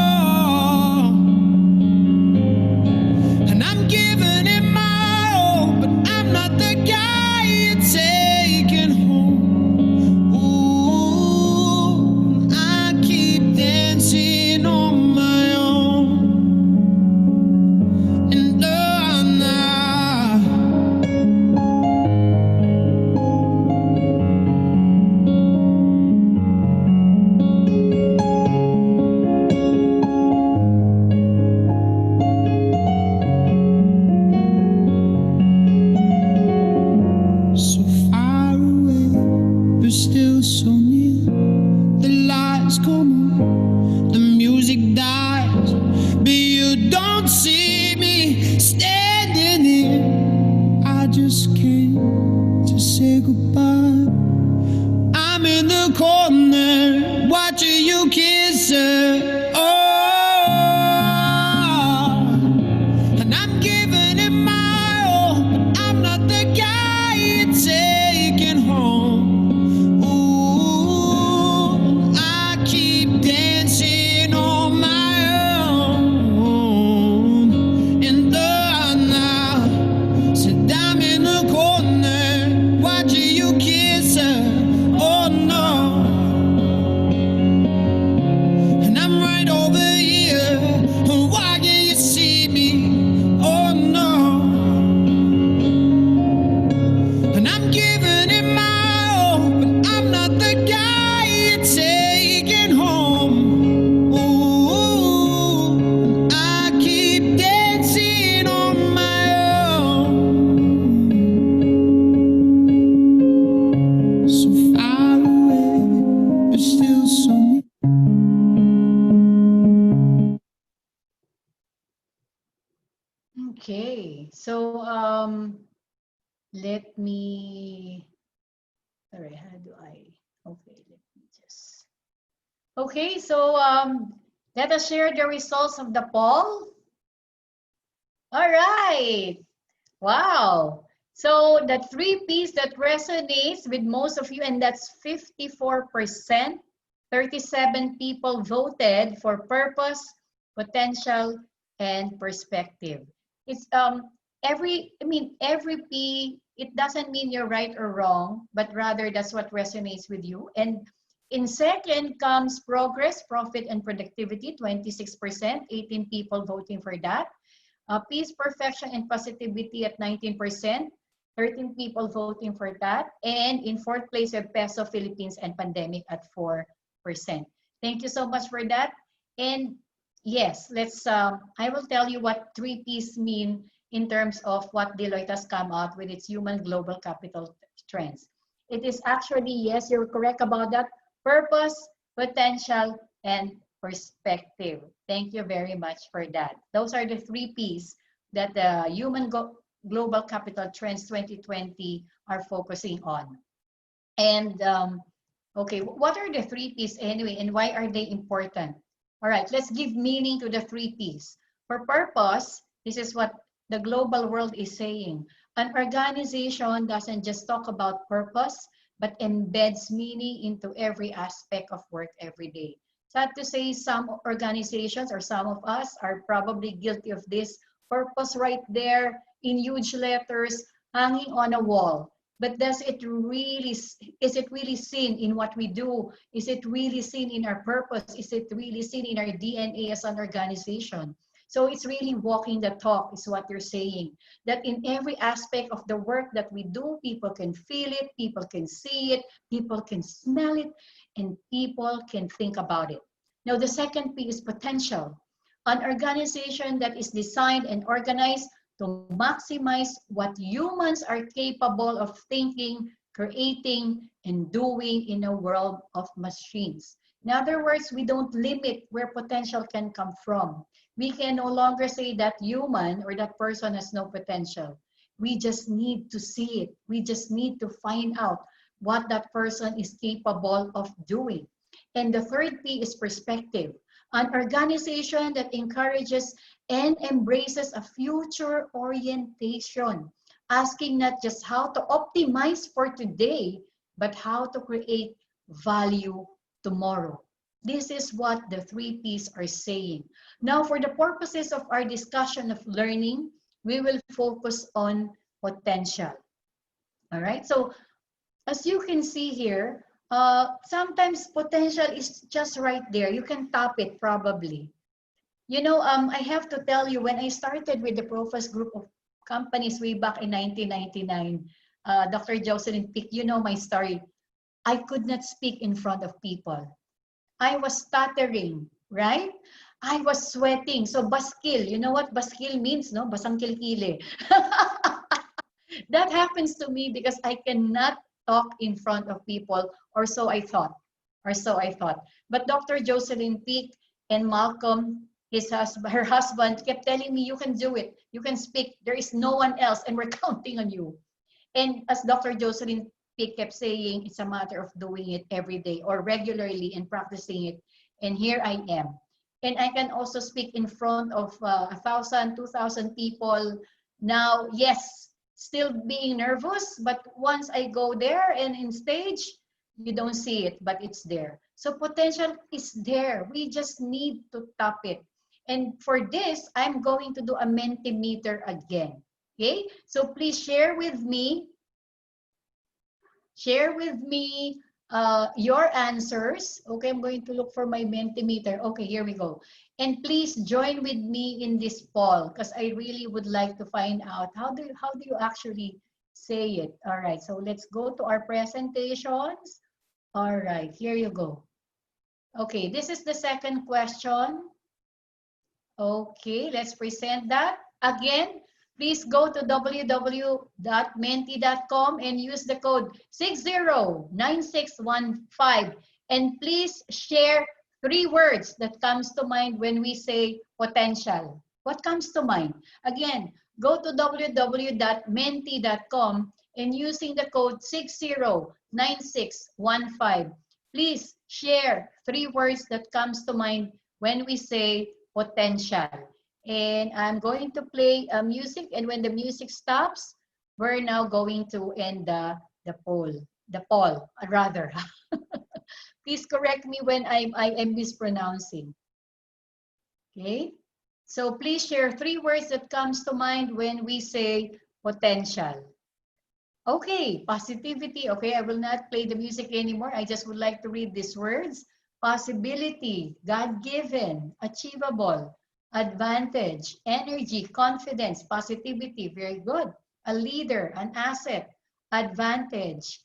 Okay, so let me, sorry, how do I, okay, let me just, okay, so let us share the results of the poll. All right, wow. So the three P's that resonates with most of you, and that's 54%, 37 people voted for purpose, potential, and perspective. It's every P, it doesn't mean you're right or wrong, but rather that's what resonates with you. And in second comes progress, profit, and productivity, 26%, 18 people voting for that. Peace, perfection, and positivity at 19%, 13 people voting for that. And in fourth place, we have Peso, Philippines, and pandemic at 4%. Thank you so much for that. And yes, I will tell you what three Ps mean in terms of what Deloitte has come out with its human global capital trends. It is actually, yes, you're correct about that, purpose, potential, and perspective. Thank you very much for that. Those are the three Ps that the Global Capital Trends 2020 are focusing on. And okay, what are the three Ps anyway, and why are they important? All right, let's give meaning to the three Ps. For purpose, this is what the global world is saying. An organization doesn't just talk about purpose, but embeds meaning into every aspect of work every day. Sad to say, some organizations or some of us are probably guilty of this. Purpose right there in huge letters hanging on a wall. But is it really seen in what we do? Is it really seen in our purpose? Is it really seen in our DNA as an organization? So it's really walking the talk is what you're saying. That in every aspect of the work that we do, people can feel it, people can see it, people can smell it, and people can think about it. Now, the second P is potential. An organization that is designed and organized to maximize what humans are capable of thinking, creating, and doing in a world of machines. In other words, we don't limit where potential can come from. We can no longer say that human or that person has no potential. We just need to see it. We just need to find out what that person is capable of doing. And the third P is perspective. An organization that encourages and embraces a future orientation, asking not just how to optimize for today, but how to create value tomorrow. This is what the three Ps are saying. Now, for the purposes of our discussion of learning, we will focus on potential. All right, so as you can see here, sometimes potential is just right there. You can tap it probably. You know, I have to tell you, when I started with the Profas Group of Companies way back in 1999, Dr. Jocelyn Pick, you know my story. I could not speak in front of people. I was stuttering, right? I was sweating. So baskil, you know what baskil means, no? Basang kilkili. That happens to me because I cannot talk in front of people, or so I thought, But Dr. Jocelyn Pick and Malcolm, her husband, kept telling me, you can do it, you can speak, there is no one else, and we're counting on you. And as Dr. Jocelyn Pick kept saying, it's a matter of doing it every day or regularly and practicing it. And here I am. And I can also speak in front of 1,000, 2,000 people. Now, yes, still being nervous, but once I go there and in stage, you don't see it, but it's there. So potential is there. We just need to tap it. And for this, I'm going to do a Mentimeter again. Okay, so please share with me your answers. Okay, I'm going to look for my Mentimeter. Okay, here we go. And please join with me in this poll because I really would like to find out how do you actually say it. All right, so let's go to our presentations. All right, here you go. Okay, this is the second question. Okay, let's present that. Again, please go to www.menti.com and use the code 609615. And please share 3 words that comes to mind when we say potential. What comes to mind? Again, go to www.menti.com and using the code 609615. Please share 3 words that comes to mind when we say potential. And I'm going to play music, and when the music stops, we're now going to end the poll. Rather. Please correct me when I am mispronouncing. Okay? So please share 3 words that comes to mind when we say potential. Okay, positivity. Okay, I will not play the music anymore. I just would like to read these words. Possibility, God-given, achievable, advantage, energy, confidence, positivity. Very good. A leader, an asset, advantage,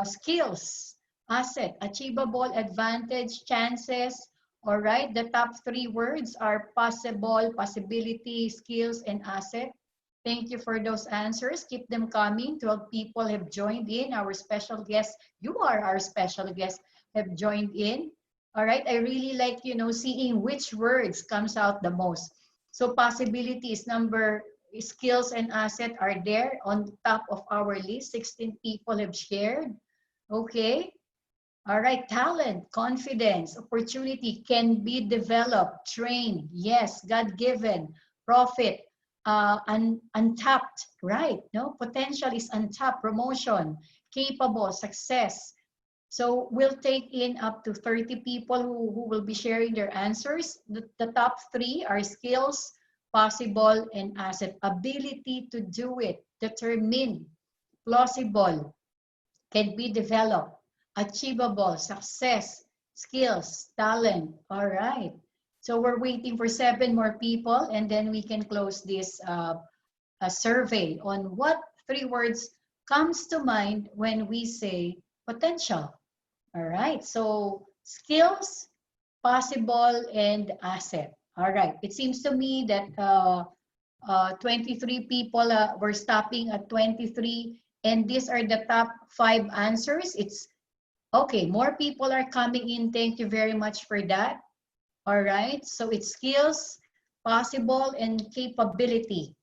skills, asset, achievable, advantage, chances. All right, the top 3 words are possible, possibility, skills, and asset. Thank you for those answers. Keep them coming. 12 people have joined in. Our special guests, you are our special guests, have joined in. All right, I really like, seeing which words comes out the most. So possibilities, skills and asset are there on top of our list. 16 people have shared. Okay. All right, talent, confidence, opportunity can be developed, trained. Yes, God-given, profit, untapped, right? No, potential is untapped, promotion, capable, success. So we'll take in up to 30 people who will be sharing their answers. The top 3 are skills, possible, and asset. Ability to do it, determined, plausible, can be developed, achievable, success, skills, talent. All right. So we're waiting for 7 more people, and then we can close this survey on what 3 words comes to mind when we say potential. All right. So skills, possible, and asset. All right. It seems to me that 23 people were stopping at 23, and these are the top 5 answers. It's okay. More people are coming in. Thank you very much for that. All right, so it's skills, possible, and capability,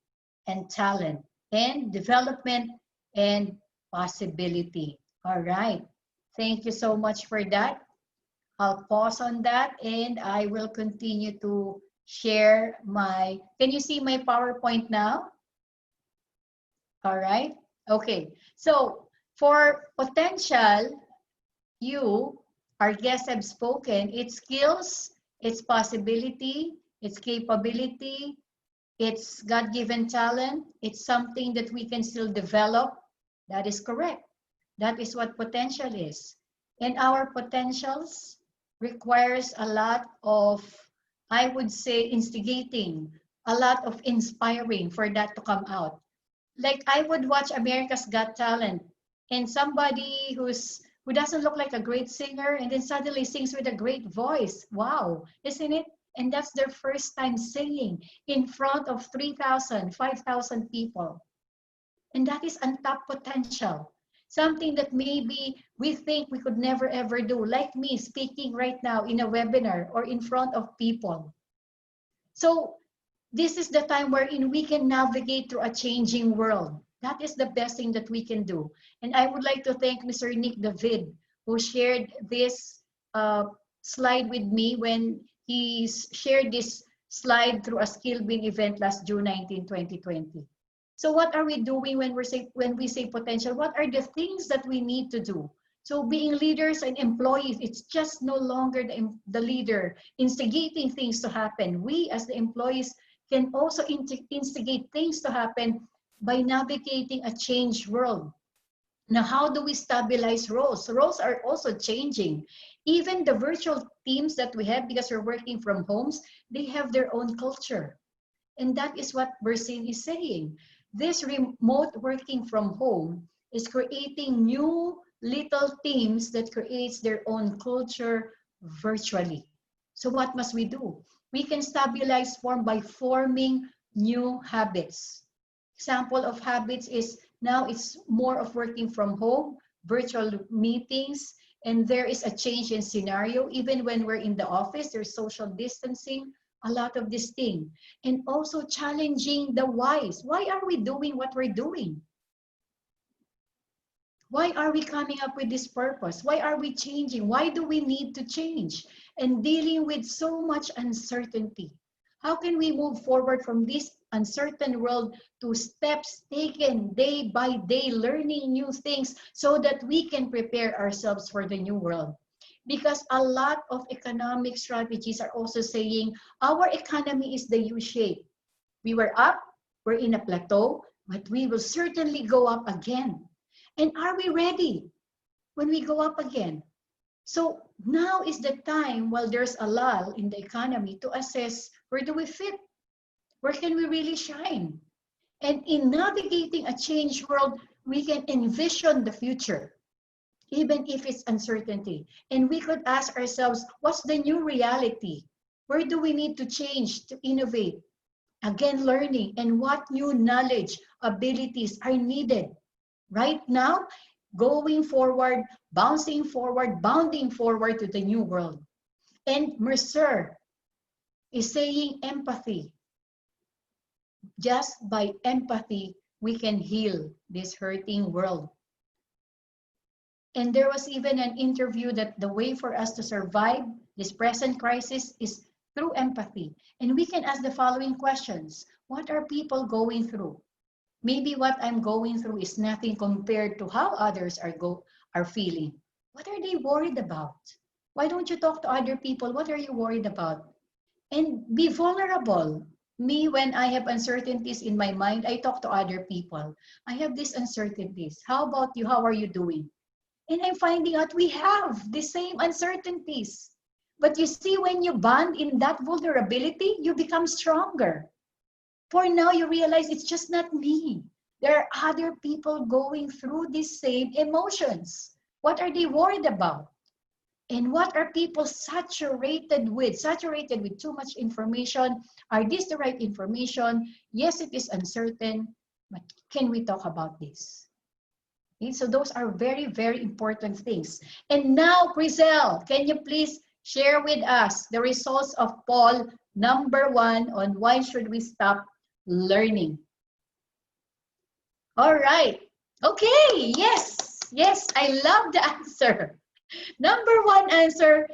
and talent, and development, and possibility. All right, thank you so much for that. I'll pause on that, and I will continue to share can you see my PowerPoint now? All right, okay. So for potential, our guests have spoken, it's skills, it's possibility, it's capability, it's God-given talent, it's something that we can still develop. That is correct. That is what potential is. And our potentials requires a lot of, I would say, instigating, a lot of inspiring for that to come out. Like I would watch America's Got Talent, and somebody who doesn't look like a great singer and then suddenly sings with a great voice. Wow, isn't it? And that's their first time singing in front of 3,000, 5,000 people. And that is untapped potential. Something that maybe we think we could never ever do, like me speaking right now in a webinar or in front of people. So this is the time wherein we can navigate through a changing world. That is the best thing that we can do. And I would like to thank Mr. Nick David, who shared this slide with me when he shared this slide through a Skillbeam event last June 19, 2020. So what are we doing when we say potential? What are the things that we need to do? So being leaders and employees, it's just no longer the leader instigating things to happen. We as the employees can also instigate things to happen by navigating a changed world. Now, how do we stabilize roles? Roles are also changing. Even the virtual teams that we have, because we're working from homes, they have their own culture. And that is what Bersin is saying. This remote working from home is creating new little teams that creates their own culture virtually. So what must we do? We can stabilize form by forming new habits. Example of habits is now it's more of working from home, virtual meetings, and there is a change in scenario. Even when we're in the office, there's social distancing. a lot of this thing. And also challenging the whys. Why are we doing what we're doing? Why are we coming up with this purpose? Why are we changing? Why do we need to change? And dealing with so much uncertainty. How can we move forward from this uncertain world to steps taken day by day, learning new things so that we can prepare ourselves for the new world? Because a lot of economic strategies are also saying our economy is the U-shape. We were up, we're in a plateau, but we will certainly go up again. And are we ready when we go up again? So now is the time, while there's a lull in the economy, to assess where do we fit? Where can we really shine? And in navigating a changed world, we can envision the future, even if it's uncertainty. And we could ask ourselves, what's the new reality? Where do we need to change, to innovate? Again, learning, and what new knowledge, abilities are needed right now, going forward, bouncing forward, bounding forward to the new world. And Mercer is saying empathy. Just by empathy, we can heal this hurting world. And there was even an interview that the way for us to survive this present crisis is through empathy. And we can ask the following questions. What are people going through? Maybe what I'm going through is nothing compared to how others are feeling. What are they worried about? Why don't you talk to other people? What are you worried about? And be vulnerable. Me, when I have uncertainties in my mind, I talk to other people. I have these uncertainties. How about you? How are you doing? And I'm finding out we have the same uncertainties. But you see, when you bond in that vulnerability, you become stronger. For now, you realize it's just not me. There are other people going through these same emotions. What are they worried about? And what are people saturated with? Saturated with too much information. Are this the right information? Yes, it is uncertain, but can we talk about this? Okay, so those are very, very important things. And now, Grisel, can you please share with us the results of poll number 1 on why should we stop learning? All right. Okay. Yes. Yes. I love the answer. Number 1 answer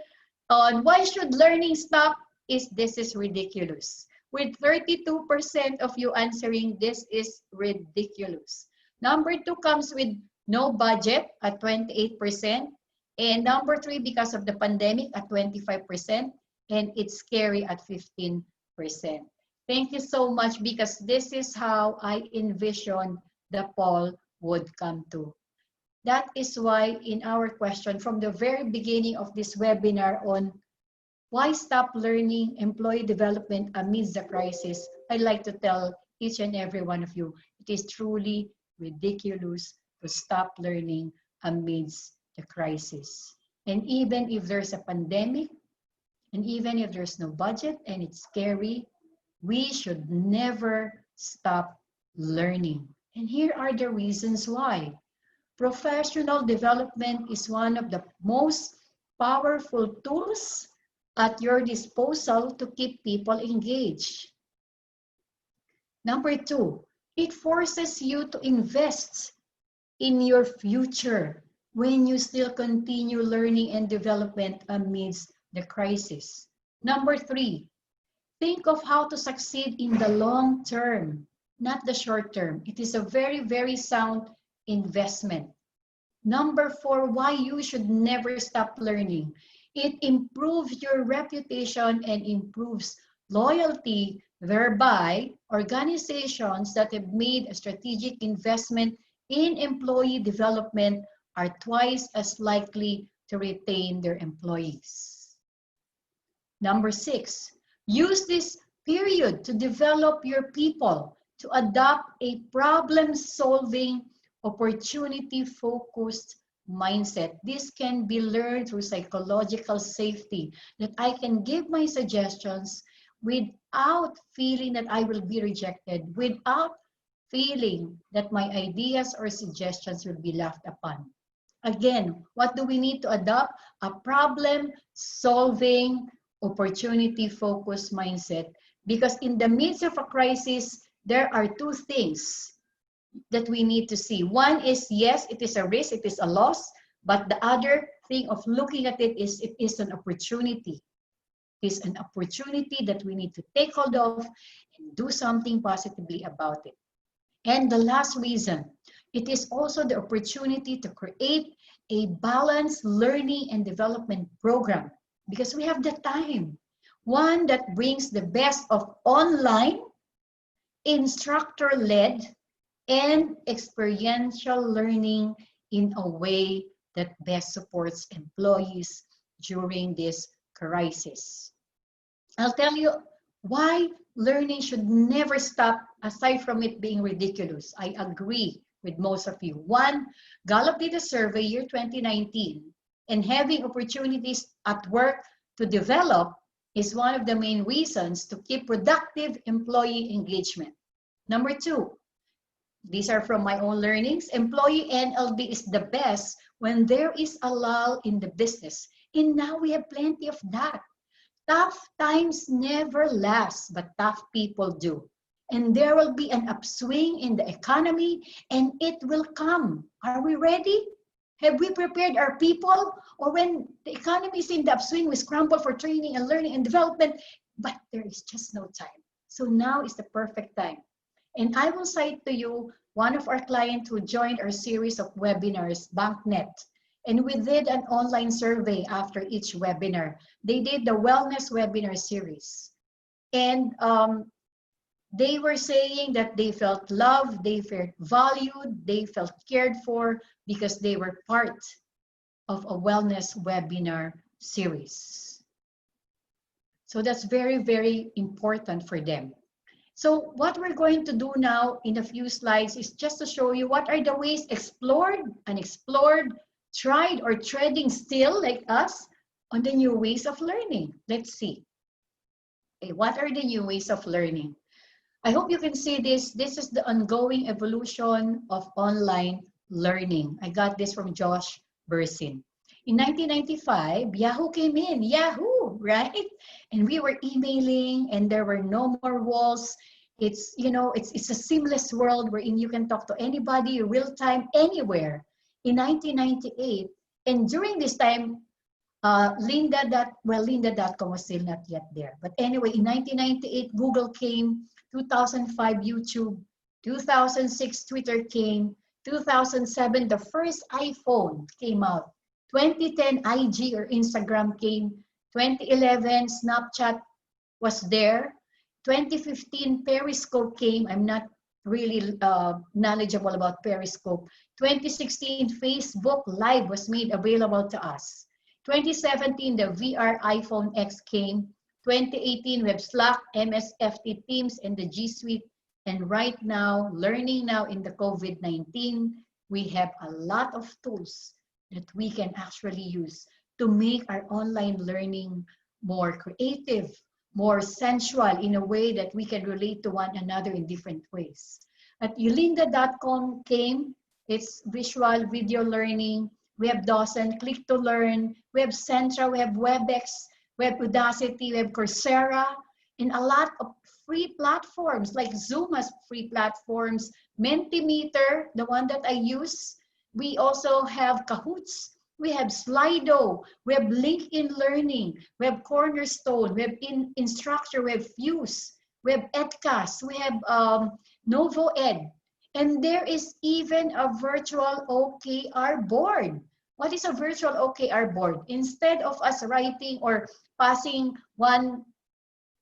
on why should learning stop is this is ridiculous. With 32% of you answering this is ridiculous. Number 2 comes with no budget at 28%. And number 3, because of the pandemic at 25%. And it's scary at 15%. Thank you so much, because this is how I envisioned the poll would come to. That is why in our question from the very beginning of this webinar on why stop learning employee development amidst the crisis, I'd like to tell each and every one of you, it is truly ridiculous to stop learning amidst the crisis. And even if there's a pandemic, and even if there's no budget and it's scary, we should never stop learning. And here are the reasons why. Professional development is one of the most powerful tools at your disposal to keep people engaged. Number 2, it forces you to invest in your future when you still continue learning and development amidst the crisis. Number 3, think of how to succeed in the long term, not the short term. It is a very, very sound investment. Number 4, why you should never stop learning. It improves your reputation and improves loyalty, thereby organizations that have made a strategic investment in employee development are twice as likely to retain their employees. Number 6, use this period to develop your people to adopt a problem-solving, opportunity-focused mindset. This can be learned through psychological safety, that I can give my suggestions without feeling that I will be rejected, without feeling that my ideas or suggestions will be laughed upon. Again, what do we need to adopt? A problem-solving, opportunity-focused mindset, because in the midst of a crisis, there are two things that we need to see. One is, yes, it is a risk, it is a loss, but the other thing of looking at it is an opportunity. It is an opportunity that we need to take hold of and do something positively about it. And the last reason, it is also the opportunity to create a balanced learning and development program, because we have the time. One that brings the best of online, instructor-led, and experiential learning in a way that best supports employees during this crisis. I'll tell you why learning should never stop, aside from it being ridiculous. I agree with most of you. One, Gallup did a survey year 2019, and having opportunities at work to develop is one of the main reasons to keep productive employee engagement. Number two, these are from my own learnings, employee NLB is the best when there is a lull in the business. And now we have plenty of that. Tough times never last, but tough people do. And there will be an upswing in the economy, and it will come. Are we ready? Have we prepared our people? Or when the economy is in the upswing, we scramble for training and learning and development, but there is just no time. So now is the perfect time. And I will cite to you one of our clients who joined our series of webinars, BankNet. And we did an online survey after each webinar. They did the wellness webinar series. And they were saying that they felt loved, they felt valued, they felt cared for because they were part of a wellness webinar series. So that's very, very important for them. So what we're going to do now in a few slides is just to show you what are the ways explored, unexplored, tried, or treading still like us on the new ways of learning. Let's see. Okay, what are the new ways of learning? I hope you can see this. This is the ongoing evolution of online learning. I got this from Josh Bersin. In 1995, Yahoo came in, Yahoo, right? And we were emailing and there were no more walls. It's, you know, it's a seamless world wherein you can talk to anybody real time, anywhere. In 1998, and during this time, Lynda.com was still not yet there. But anyway, in 1998, Google came, 2005, YouTube, 2006, Twitter came, 2007, the first iPhone came out, 2010, IG or Instagram came, 2011, Snapchat was there, 2015, Periscope came. I'm not really knowledgeable about Periscope. 2016, Facebook Live was made available to us. 2017, the VR iPhone X came. 2018, we have Slack, MSFT Teams, and the G Suite. And right now, learning now in the COVID-19, we have a lot of tools that we can actually use to make our online learning more creative, more sensual in a way that we can relate to one another in different ways. At Lynda.com came, it's visual video learning. We have Dawson, Click to Learn, we have Centra, we have WebEx, we have Udacity, we have Coursera, and a lot of free platforms like Zoom has free platforms, Mentimeter, the one that I use. We also have Kahoots, we have Slido, we have LinkedIn Learning, we have Cornerstone, we have Instructure, we have Fuse, we have Edcast, we have NovoEd, and there is even a virtual OKR board. What is a virtual OKR board? Instead of us writing or passing one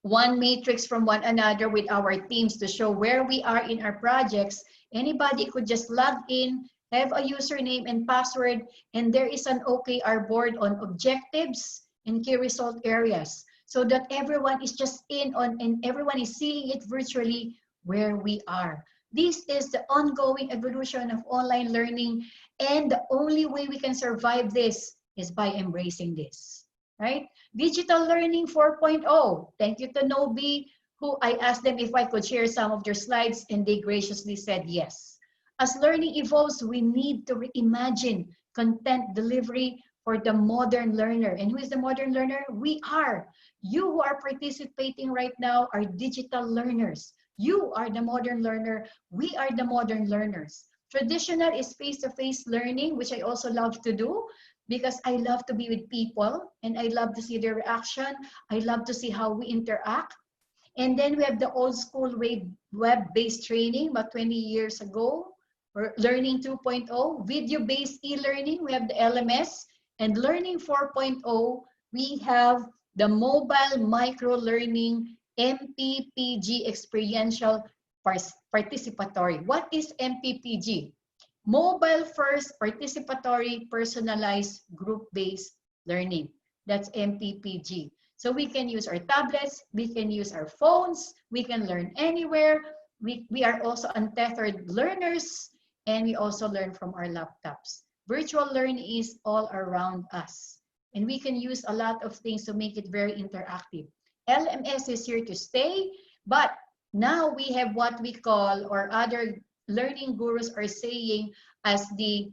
matrix from one another with our teams to show where we are in our projects, anybody could just log in, have a username and password, and there is an OKR board on objectives and key result areas, so that everyone is just in on and everyone is seeing it virtually where we are. This is the ongoing evolution of online learning, and the only way we can survive this is by embracing this, right? Digital Learning 4.0. Thank you to Nobi, who I asked them if I could share some of their slides, and they graciously said yes. As learning evolves, we need to reimagine content delivery for the modern learner. And who is the modern learner? We are. You who are participating right now are digital learners. You are the modern learner. We are the modern learners. Traditional is face-to-face learning, which I also love to do because I love to be with people and I love to see their reaction. I love to see how we interact. And then we have the old school web-based training about 20 years ago, or Learning 2.0, video-based e-learning, we have the LMS, and Learning 4.0, we have the mobile micro-learning MPPG experiential participatory. What is MPPG? Mobile first participatory personalized group-based learning. That's MPPG. So we can use our tablets, we can use our phones, we can learn anywhere. We are also untethered learners, and we also learn from our laptops. Virtual learning is all around us, and we can use a lot of things to make it very interactive. LMS is here to stay, but now we have what we call, or other learning gurus are saying, as the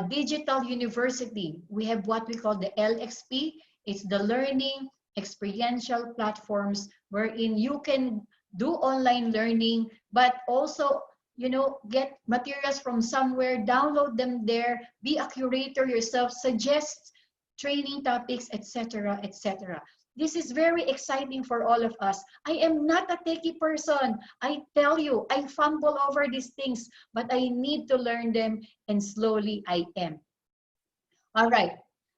digital university. We have what we call the LXP. It's the learning experiential platforms wherein you can do online learning, but also, you know, get materials from somewhere, download them there, be a curator yourself, suggest training topics, etc., etc. This is very exciting for all of us. I am not a techie person. I tell you, I fumble over these things, but I need to learn them, and slowly I am. All right.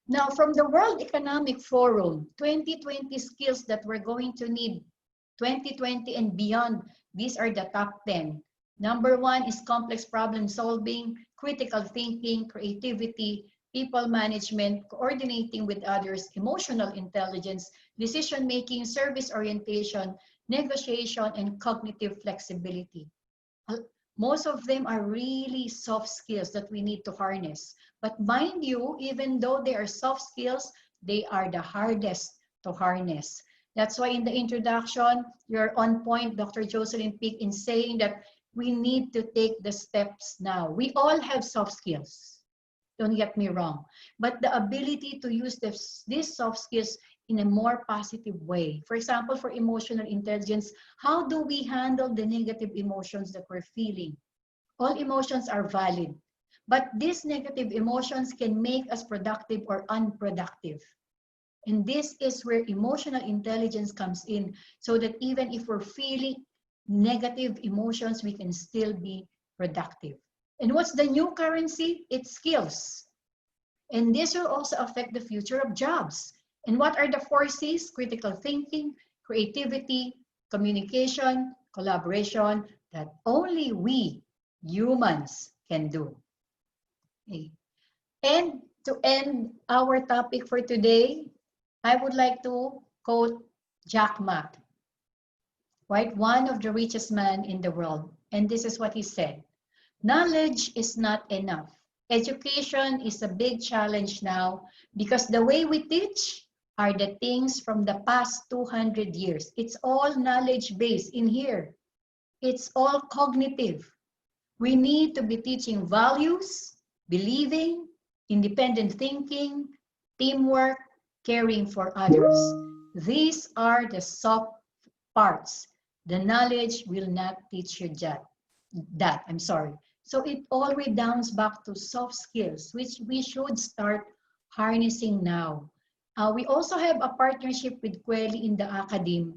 Now, from the World Economic Forum, 2020 skills that we're going to need 2020 and beyond, these are the top 10. Number 1 is complex problem solving, critical thinking, creativity, people management, coordinating with others, emotional intelligence, decision-making, service orientation, negotiation, and cognitive flexibility. Most of them are really soft skills that we need to harness. But mind you, even though they are soft skills, they are the hardest to harness. That's why in the introduction, you're on point, Dr. Jocelyn Peak, in saying that we need to take the steps now. We all have soft skills. Don't get me wrong. But the ability to use these soft skills in a more positive way. For example, for emotional intelligence, how do we handle the negative emotions that we're feeling? All emotions are valid, but these negative emotions can make us productive or unproductive. And this is where emotional intelligence comes in, so that even if we're feeling negative emotions, we can still be productive. And what's the new currency? It's skills. And this will also affect the future of jobs. And what are the 4 C's? Critical thinking, creativity, communication, collaboration, that only we humans can do. Okay. And to end our topic for today, I would like to quote Jack Ma, right? One of the richest men in the world. And this is what he said: knowledge is not enough. Education is a big challenge now because the way we teach are the things from the past 200 years. It's all knowledge-based in here. It's all cognitive. We need to be teaching values, believing, independent thinking, teamwork, caring for others. These are the soft parts. The knowledge will not teach you that. So it all redounds back to soft skills, which we should start harnessing now. We also have a partnership with Kweli in the Academe,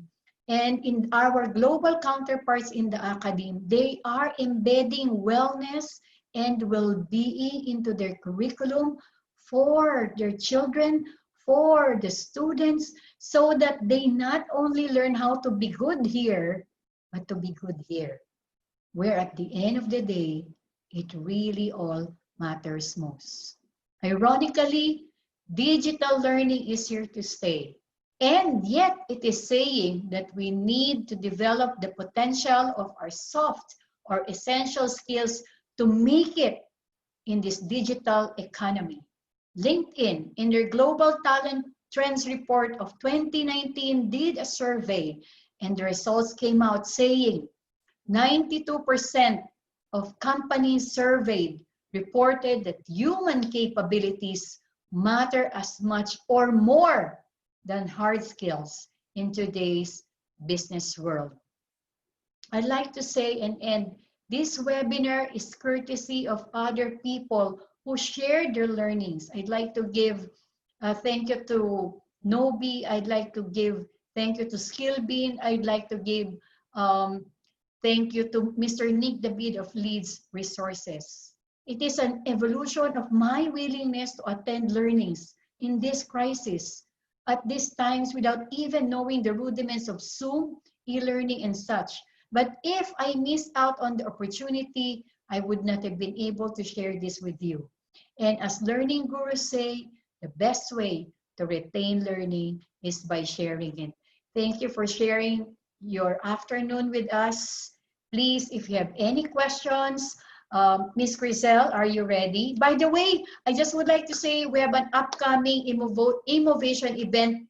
and in our global counterparts in the Academe, they are embedding wellness and well-being into their curriculum for their children, for the students, so that they not only learn how to be good here, but to be good here, where at the end of the day, it really all matters most. Ironically, digital learning is here to stay. And yet it is saying that we need to develop the potential of our soft or essential skills to make it in this digital economy. LinkedIn, in their Global Talent Trends Report of 2019, did a survey, and the results came out saying 92% of companies surveyed reported that human capabilities matter as much or more than hard skills in today's business world. I'd like to say and end, this webinar is courtesy of other people who shared their learnings. I'd like to give a thank you to Nobi. I'd like to give thank you to Skillbean. I'd like to give thank you to Mr. Nick David of Leeds Resources. It is an evolution of my willingness to attend learnings in this crisis at these times without even knowing the rudiments of Zoom, e-learning and such. But if I missed out on the opportunity, I would not have been able to share this with you. And as learning gurus say, the best way to retain learning is by sharing it. Thank you for sharing your afternoon with us. Please, if you have any questions, Ms. Grisel, are you ready? By the way, I just would like to say we have an upcoming Immovation event.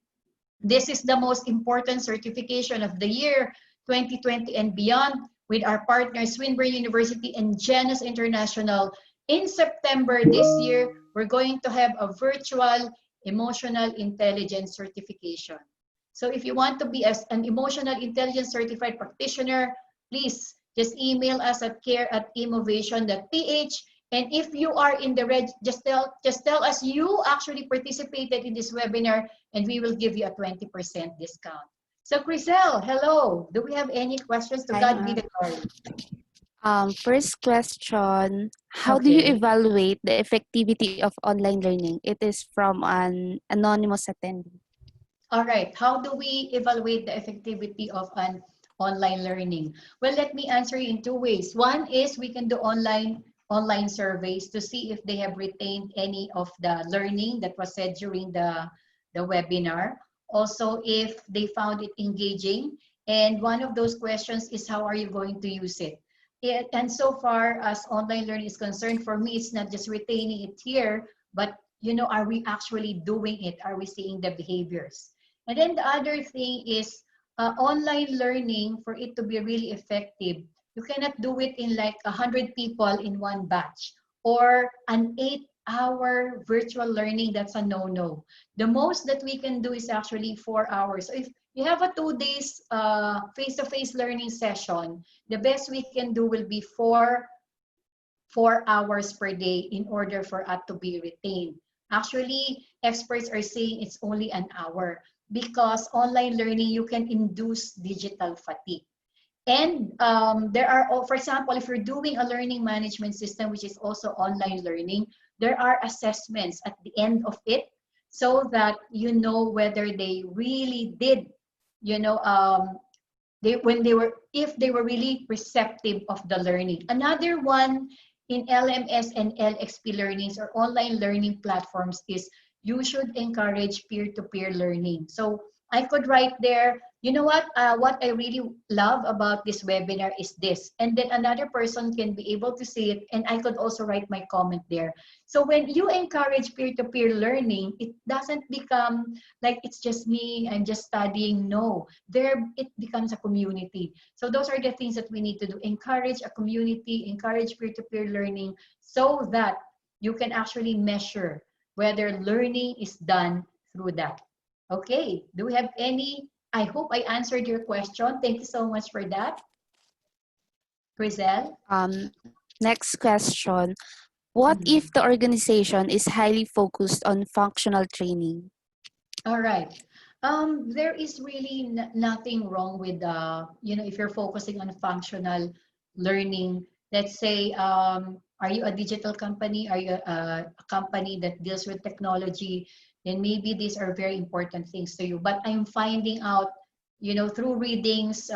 This is the most important certification of the year 2020 and beyond with our partners Swinburne University and Genus International. In September this year, we're going to have a virtual emotional intelligence certification. So if you want to be an emotional intelligence certified practitioner, please just email us at care@immovation.ph. And if you are in the red, just tell us you actually participated in this webinar and we will give you a 20% discount. So Grisel, hello. Do we have any questions? To Hi, God be ma'am. the glory. First question, how do you Okay. evaluate the effectivity of online learning? It is from an anonymous attendee. All right. How do we evaluate the effectivity of an online learning? Well, let me answer you in two ways. One is we can do online surveys to see if they have retained any of the learning that was said during the webinar. Also, if they found it engaging. And one of those questions is, how are you going to use it? And so far as online learning is concerned, for me, it's not just retaining it here, but are we actually doing it? Are we seeing the behaviors? And then the other thing is online learning, for it to be really effective, you cannot do it in like 100 people in one batch or an 8-hour virtual learning. That's a no-no. The most that we can do is actually 4 hours. So if you have a 2 days face-to-face learning session, the best we can do will be 4 hours per day in order for it to be retained. Actually, experts are saying it's only an hour because online learning, you can induce digital fatigue. And there are, for example, if you're doing a learning management system, which is also online learning, there are assessments at the end of it so that you know whether they really did, if they were really receptive of the learning. Another one in LMS and LXP learnings or online learning platforms is you should encourage peer-to-peer learning. So I could write there, you know what I really love about this webinar is this. And then another person can be able to see it and I could also write my comment there. So when you encourage peer-to-peer learning, it doesn't become like it's just me, I'm just studying. No, it becomes a community. So those are the things that we need to do. Encourage a community, encourage peer-to-peer learning so that you can actually measure whether learning is done through that. Okay, do we have any? I hope I answered your question. Thank you so much for that. Grisel? Next question, what if the organization is highly focused on functional training? All right. There is really nothing wrong with, if you're focusing on functional learning. Let's say, are you a digital company? Are you a company that deals with technology? Then maybe these are very important things to you. But I'm finding out, through readings,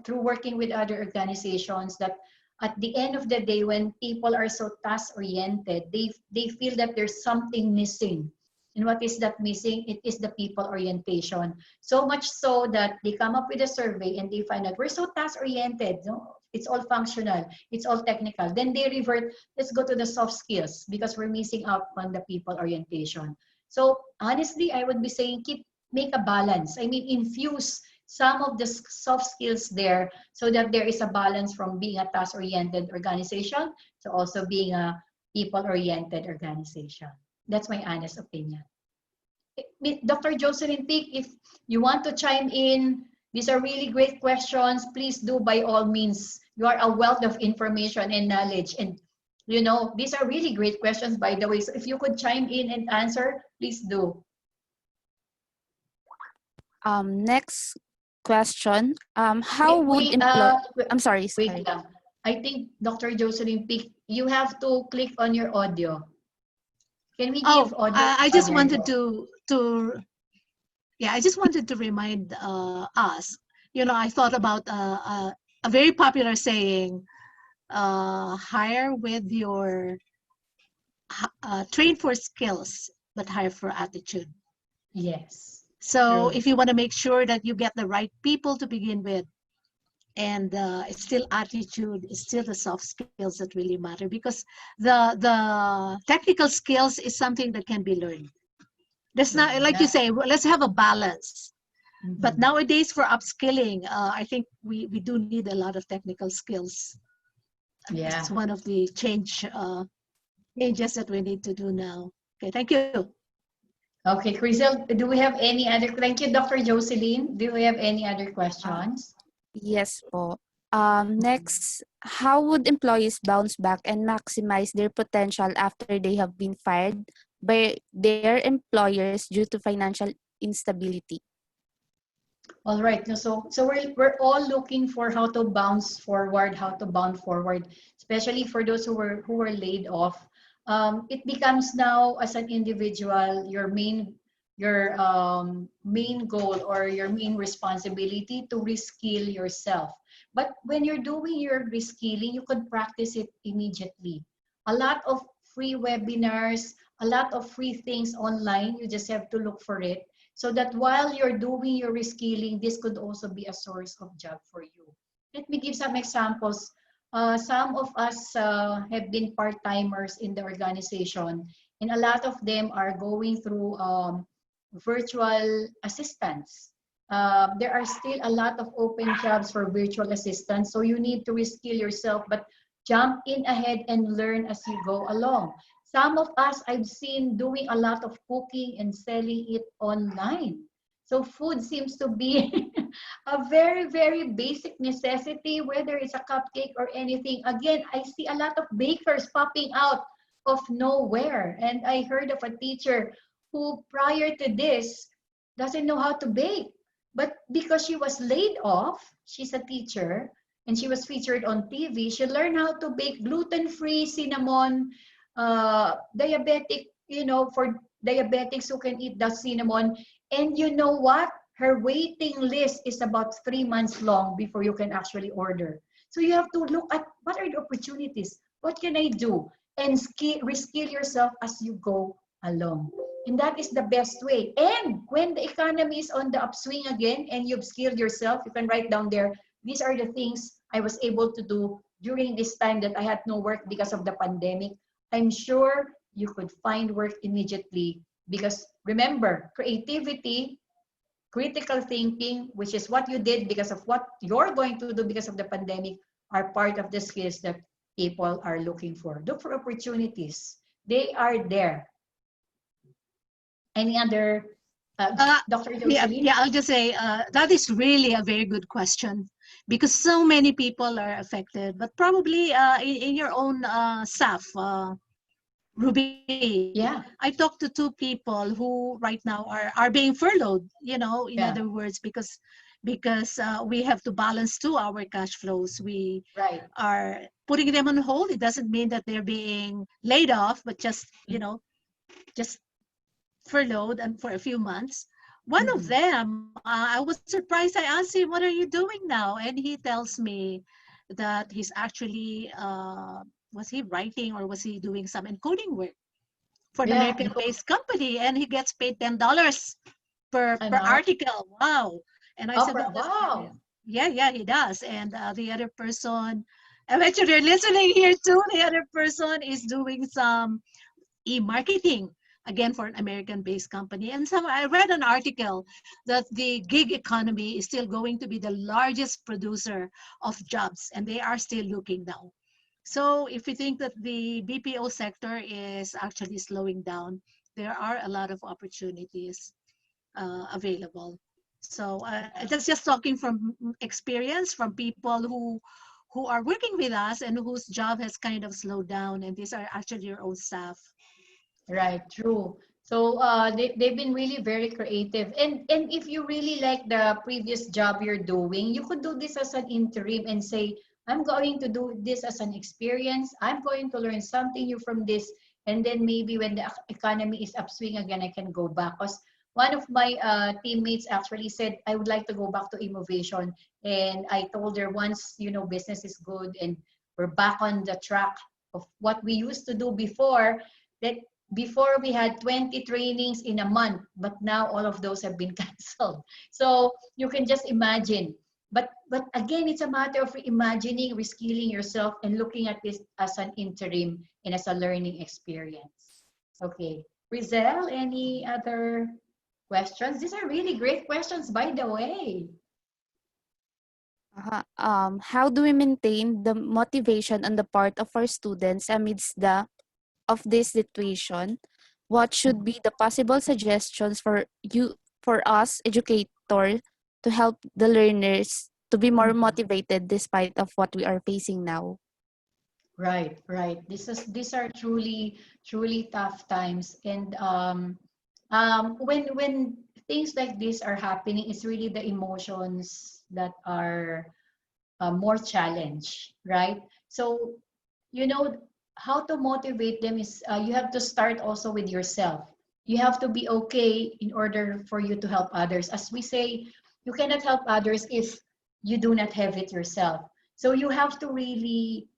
through working with other organizations, that at the end of the day, when people are so task-oriented, they feel that there's something missing. And what is that missing? It is the people orientation. So much so that they come up with a survey and they find out we're so task-oriented. No? It's all functional. It's all technical. Then they revert, let's go to the soft skills because we're missing out on the people orientation. So honestly, I would be saying make a balance. I mean, infuse some of the soft skills there so that there is a balance from being a task-oriented organization to also being a people-oriented organization. That's my honest opinion. Dr. Jocelyn Peak, if you want to chime in, these are really great questions. Please do by all means. You are a wealth of information and knowledge. And, you know, these are really great questions, by the way. So if you could chime in and answer, please do. Next question. How would Wait, I'm sorry, wait sorry. lang. I think Dr. Jocelyn Peak, you have to click on your audio. Can we give Oh, audio? I just There you wanted go. yeah, I just wanted to remind us, you know, I thought about a very popular saying, hire with your, train for skills, but hire for attitude. Yes. So True. if you want to make sure that you get the right people to begin with, and it's still attitude, it's still the soft skills that really matter, because the technical skills is something that can be learned. There's not, like you Yeah. say, let's have a balance. But Mhm. nowadays for upskilling, I think we do need a lot of technical skills. Yeah. It's one of the changes that we need to do now. Okay, thank you. Okay, Crystal, do we have any other? Thank you, Dr. Jocelyn. Do we have any other questions? Yes po. Next, how would employees bounce back and maximize their potential after they have been fired by their employers due to financial instability? All right. So we're all looking for how to bounce forward, how to bound forward, especially for those who were laid off. It becomes now as an individual your main goal or your main responsibility to reskill yourself. But when you're doing your reskilling, you could practice it immediately. A lot of free webinars, a lot of free things online. You just have to look for it so that while you're doing your reskilling, this could also be a source of job for you. Let me give some examples. Some of us have been part-timers in the organization, and a lot of them are going through virtual assistants. There are still a lot of open jobs for virtual assistants, so you need to reskill yourself, but jump in ahead and learn as you go along. Some of us I've seen doing a lot of cooking and selling it online. So food seems to be a very, very basic necessity, whether it's a cupcake or anything. Again, I see a lot of bakers popping out of nowhere. And I heard of a teacher who prior to this doesn't know how to bake. But because she was laid off, she's a teacher, and she was featured on TV, she learned how to bake gluten-free cinnamon, diabetic, for diabetics who can eat the cinnamon. And you know what? Her waiting list is about 3 months long before you can actually order. So you have to look at what are the opportunities? What can I do? And reskill yourself as you go along. And that is the best way. And when the economy is on the upswing again and you've skilled yourself, you can write down there, these are the things I was able to do during this time that I had no work because of the pandemic. I'm sure you could find work immediately because remember, creativity, critical thinking, which is what you did because of what you're going to do because of the pandemic, are part of the skills that people are looking for. Look for opportunities. They are there. Any other, Dr. Jocelyn? Yeah, I'll just say that is really a very good question, because so many people are affected, but probably in your own staff, Ruby, Yeah. I talked to two people who right now are being furloughed, you know, in Yeah. other words, because we have to balance too our cash flows. We Right. are putting them on hold. It doesn't mean that they're being laid off, but just, you know, just furloughed and for a few months. One of them, I was surprised. I asked him, "What are you doing now?" And he tells me that he's actually, was he writing or was he doing some encoding work for an Yeah. American-based company, and he gets paid $10 per Ano? article. Wow! And I said, "Well, Wow. yeah, he does." And the other person, I bet you they're listening here too. The other person is doing some e-marketing again for an American-based company. And I read an article that the gig economy is still going to be the largest producer of jobs, and they are still looking now. So if we think that the BPO sector is actually slowing down, there are a lot of opportunities available. So that's just talking from experience from people who are working with us and whose job has kind of slowed down, and these are actually your own staff. Right, true. So they've been really very creative. And if you really like the previous job you're doing, you could do this as an interim and say, I'm going to do this as an experience. I'm going to learn something new from this. And then maybe when the economy is upswing again, I can go back. Because one of my teammates actually said, I would like to go back to innovation. And I told her once, business is good and we're back on the track of what we used to do before, that before we had 20 trainings in a month, but now all of those have been canceled. So you can just imagine. But again, it's a matter of imagining, reskilling yourself, and looking at this as an interim and as a learning experience. Okay, Rizel, any other questions? These are really great questions, by the way. How do we maintain the motivation on the part of our students amidst of this situation? What should be the possible suggestions for us educators to help the learners to be more motivated despite of what we are facing now? Right, right. These are truly tough times, and when things like this are happening, it's really the emotions that are more challenge, right? So, you know, how to motivate them is you have to start also with yourself. You have to be okay in order for you to help others. As we say, you cannot help others if you do not have it yourself. So you have to really,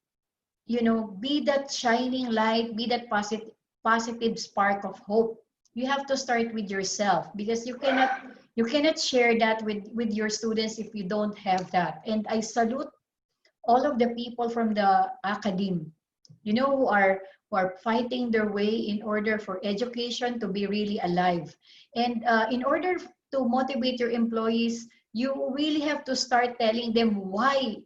be that shining light, be that positive spark of hope. You have to start with yourself, because you cannot share that with your students if you don't have that. And I salute all of the people from the academe, who are fighting their way in order for education to be really alive. And in order to motivate your employees, you really have to start telling them why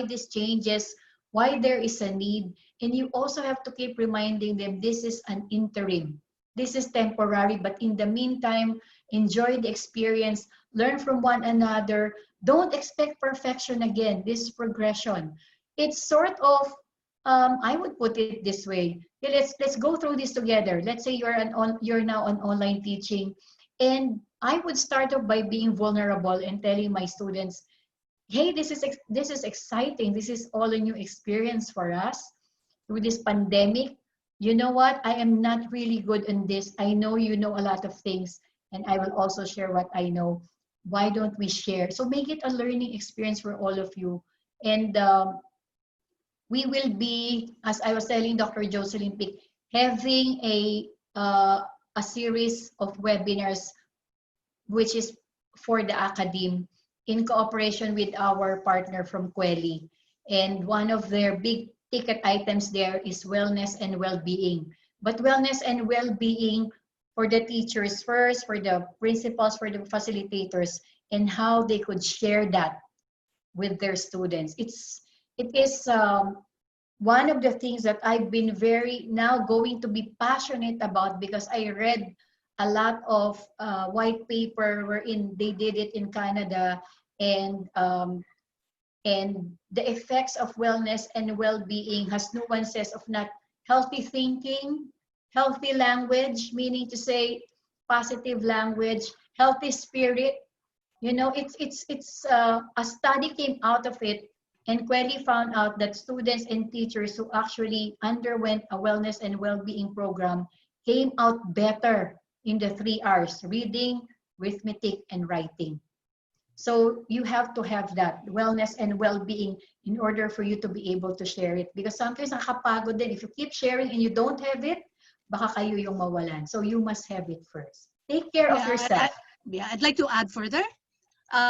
these changes, why there is a need. And you also have to keep reminding them this is an interim, this is temporary, but in the meantime, enjoy the experience, learn from one another. Don't expect perfection again. This is progression. It's sort of, I would put it this way. Okay, let's go through this together. Let's say you're now on online teaching, and I would start off by being vulnerable and telling my students, hey, this is exciting. This is all a new experience for us through this pandemic. You know what? I am not really good in this. I know you know a lot of things, and I will also share what I know. Why don't we share? So make it a learning experience for all of you. And we will be, as I was telling Dr. Jocelyn Pick, having a series of webinars, which is for the academe, in cooperation with our partner from Kweli. And one of their big ticket items there is wellness and well-being. But wellness and well-being for the teachers first, for the principals, for the facilitators, and how they could share that with their students. It is one of the things that I've been very now going to be passionate about, because I read a lot of white paper wherein they did it in Canada, and the effects of wellness and well-being has nuances of not healthy thinking, healthy language, meaning to say positive language, healthy spirit. It's a study came out of it, and Quelly found out that students and teachers who actually underwent a wellness and well-being program came out better in the 3 R's: reading, arithmetic, and writing. So you have to have that wellness and well-being in order for you to be able to share it. Because sometimes nakakapagod din. If you keep sharing and you don't have it, baka kayo yung mawalan. So you must have it first. Take care of yourself. I'd like to add further.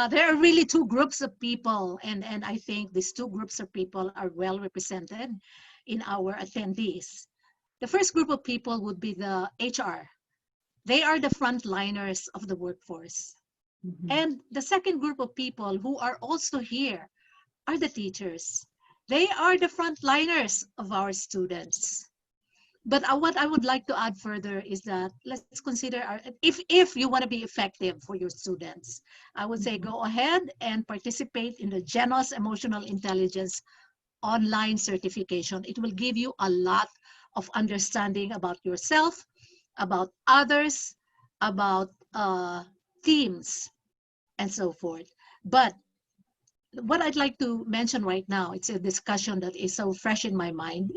There are really two groups of people, and I think these two groups of people are well represented in our attendees. The first group of people would be the HR. They are the frontliners of the workforce. Mhm. And the second group of people who are also here are the teachers. They are the frontliners of our students. But what I would like to add further is that let's consider if you want to be effective for your students, I would say go ahead and participate in the GENOS Emotional Intelligence online certification. It will give you a lot of understanding about yourself, about others, about themes, and so forth. But what I'd like to mention right now, it's a discussion that is so fresh in my mind,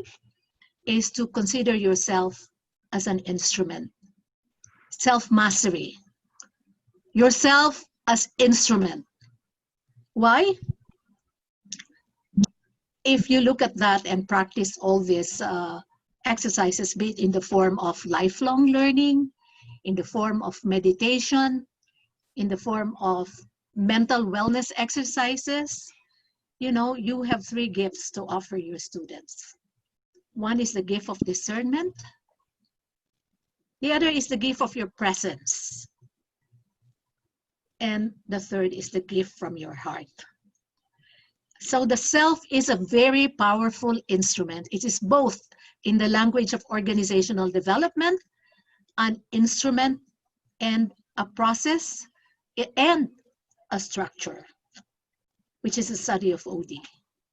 is to consider yourself as an instrument. Self-mastery. Yourself as instrument. Why? If you look at that and practice all these exercises, be it in the form of lifelong learning, in the form of meditation, in the form of mental wellness exercises, you have three gifts to offer your students. One is the gift of discernment. The other is the gift of your presence. And the third is the gift from your heart. So the self is a very powerful instrument. It is both, in the language of organizational development, an instrument and a process and a structure, which is the study of OD.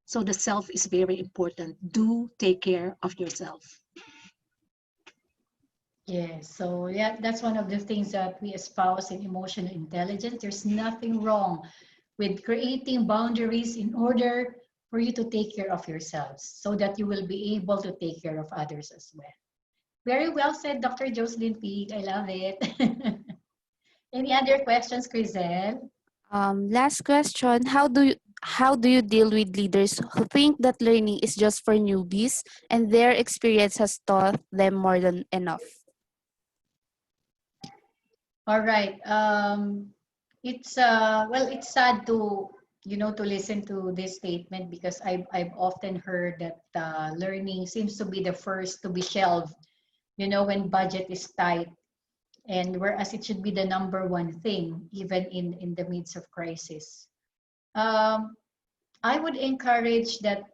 So the self is very important. Do take care of yourself. Yes, so yeah, that's one of the things that we espouse in emotional intelligence. There's nothing wrong with creating boundaries in order for you to take care of yourselves so that you will be able to take care of others as well. Very well said, Dr. Jocelyn Peak. I love it. Any other questions, Crisel? Last question, how do you deal with leaders who think that learning is just for newbies and their experience has taught them more than enough? All right. It's it's sad to to listen to this statement because I've often heard that learning seems to be the first to be shelved. When budget is tight, and whereas it should be the number one thing, even in the midst of crisis. Um, I would encourage that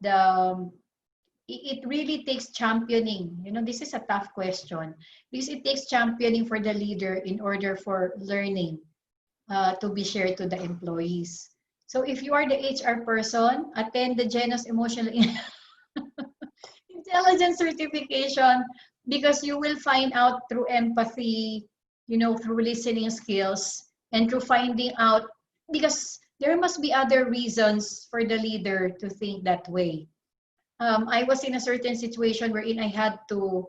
it really takes championing. This is a tough question because it takes championing for the leader in order for learning to be shared to the employees. So if you are the HR person, attend the GENOS Emotional Intelligence Certification because you will find out through empathy, through listening skills, and through finding out, because there must be other reasons for the leader to think that way. I was in a certain situation wherein I had to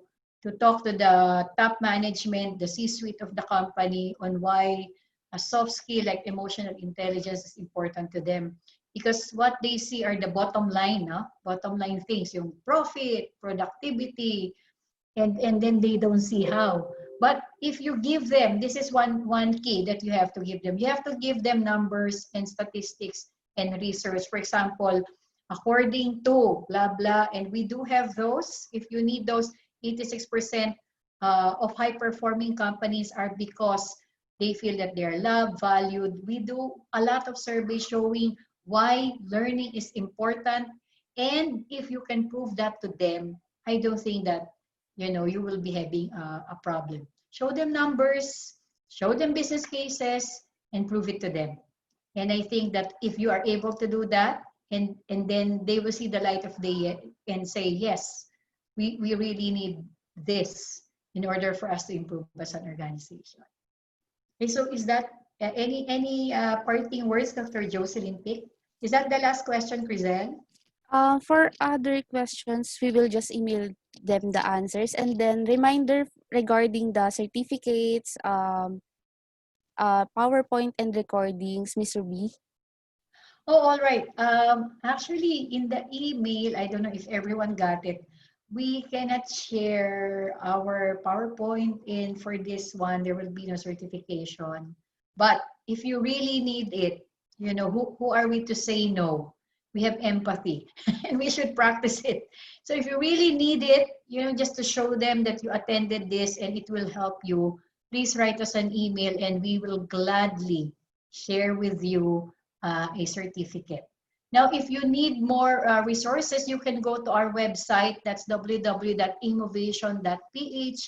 talk to the top management, the C-suite of the company on why a soft skill like emotional intelligence is important to them. Because what they see are the bottom line, no? Bottom line things, yung profit, productivity, and then they don't see how. But if you give them, this is one key that you have to give them. You have to give them numbers and statistics and research. For example, according to blah blah, and we do have those. If you need those, 86% of high performing companies are because they feel that they're loved, valued. We do a lot of surveys showing why learning is important, and if you can prove that to them, I don't think that you will be having a problem. Show them numbers, show them business cases, and prove it to them. And I think that if you are able to do that, and then they will see the light of day and say, yes, we really need this in order for us to improve as an organization. Okay, so is that any parting words, Dr. Jocelyn Pick? Is that the last question, Crisel? For other questions, we will just email them the answers, and then reminder regarding the certificates, PowerPoint and recordings, Mr. B. Oh, all right. Actually, in the email, I don't know if everyone got it. We cannot share our PowerPoint, and for this one, there will be no certification. But if you really need it, who are we to say no? We have empathy and we should practice it. So if you really need it, just to show them that you attended this and it will help you, please write us an email and we will gladly share with you a certificate. Now, if you need more resources, you can go to our website. That's www.innovation.ph,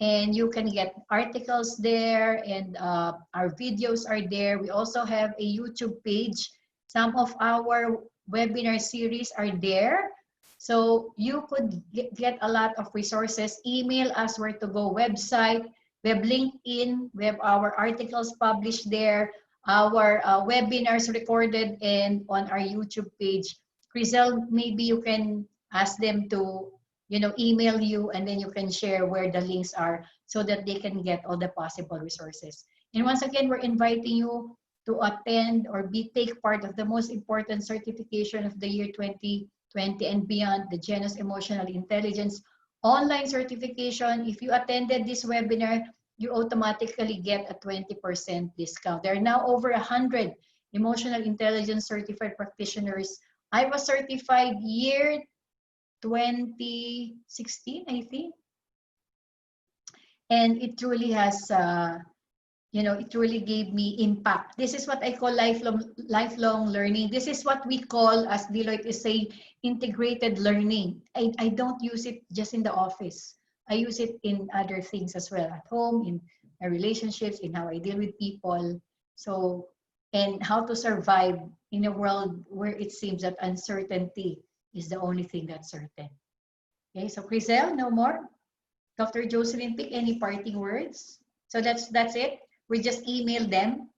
and you can get articles there, and our videos are there. We also have a YouTube page. Some of our webinar series are there. So you could get a lot of resources. Email us where to go, website, we have LinkedIn, we have our articles published there, our webinars recorded and on our YouTube page. Crizel, maybe you can ask them to, email you, and then you can share where the links are so that they can get all the possible resources. And once again, we're inviting you to attend or take part of the most important certification of the year 2020 and beyond, the Genus Emotional Intelligence online certification. If you attended this webinar, you automatically get a 20% discount. There are now over 100 emotional intelligence certified practitioners. I was certified year 2016, I think. And it truly has, it really gave me impact. This is what I call lifelong learning. This is what we call, as Deloitte is saying, integrated learning. I don't use it just in the office. I use it in other things as well, at home, in my relationships, in how I deal with people. So, and how to survive in a world where it seems that uncertainty is the only thing that's certain. Okay, so Crizel, no more? Dr. Jocelyn Pic, any parting words? So that's it. We just email them.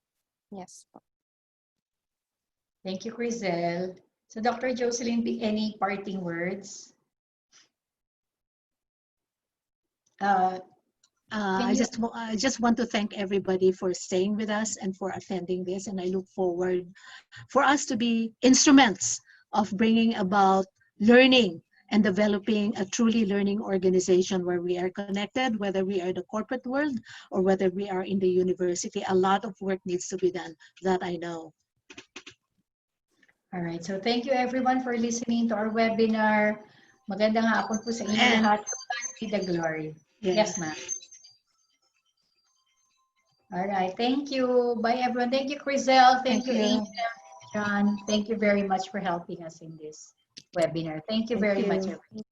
Yes. Thank you, Crizel. So Dr. Jocelyn Pic, any parting words? I just want to thank everybody for staying with us and for attending this, and I look forward for us to be instruments of bringing about learning and developing a truly learning organization where we are connected, whether we are the corporate world or whether we are in the university. A lot of work needs to be done, that I know. All right, so thank you everyone for listening to our webinar. Magandang hapon po sa inyo And- lahat. To God be the glory. Yes, ma'am. All right, thank you. Bye everyone. Thank you, Crizel. Thank you, Angel, John. Thank you very much for helping us in this webinar. Thank you very much, everyone.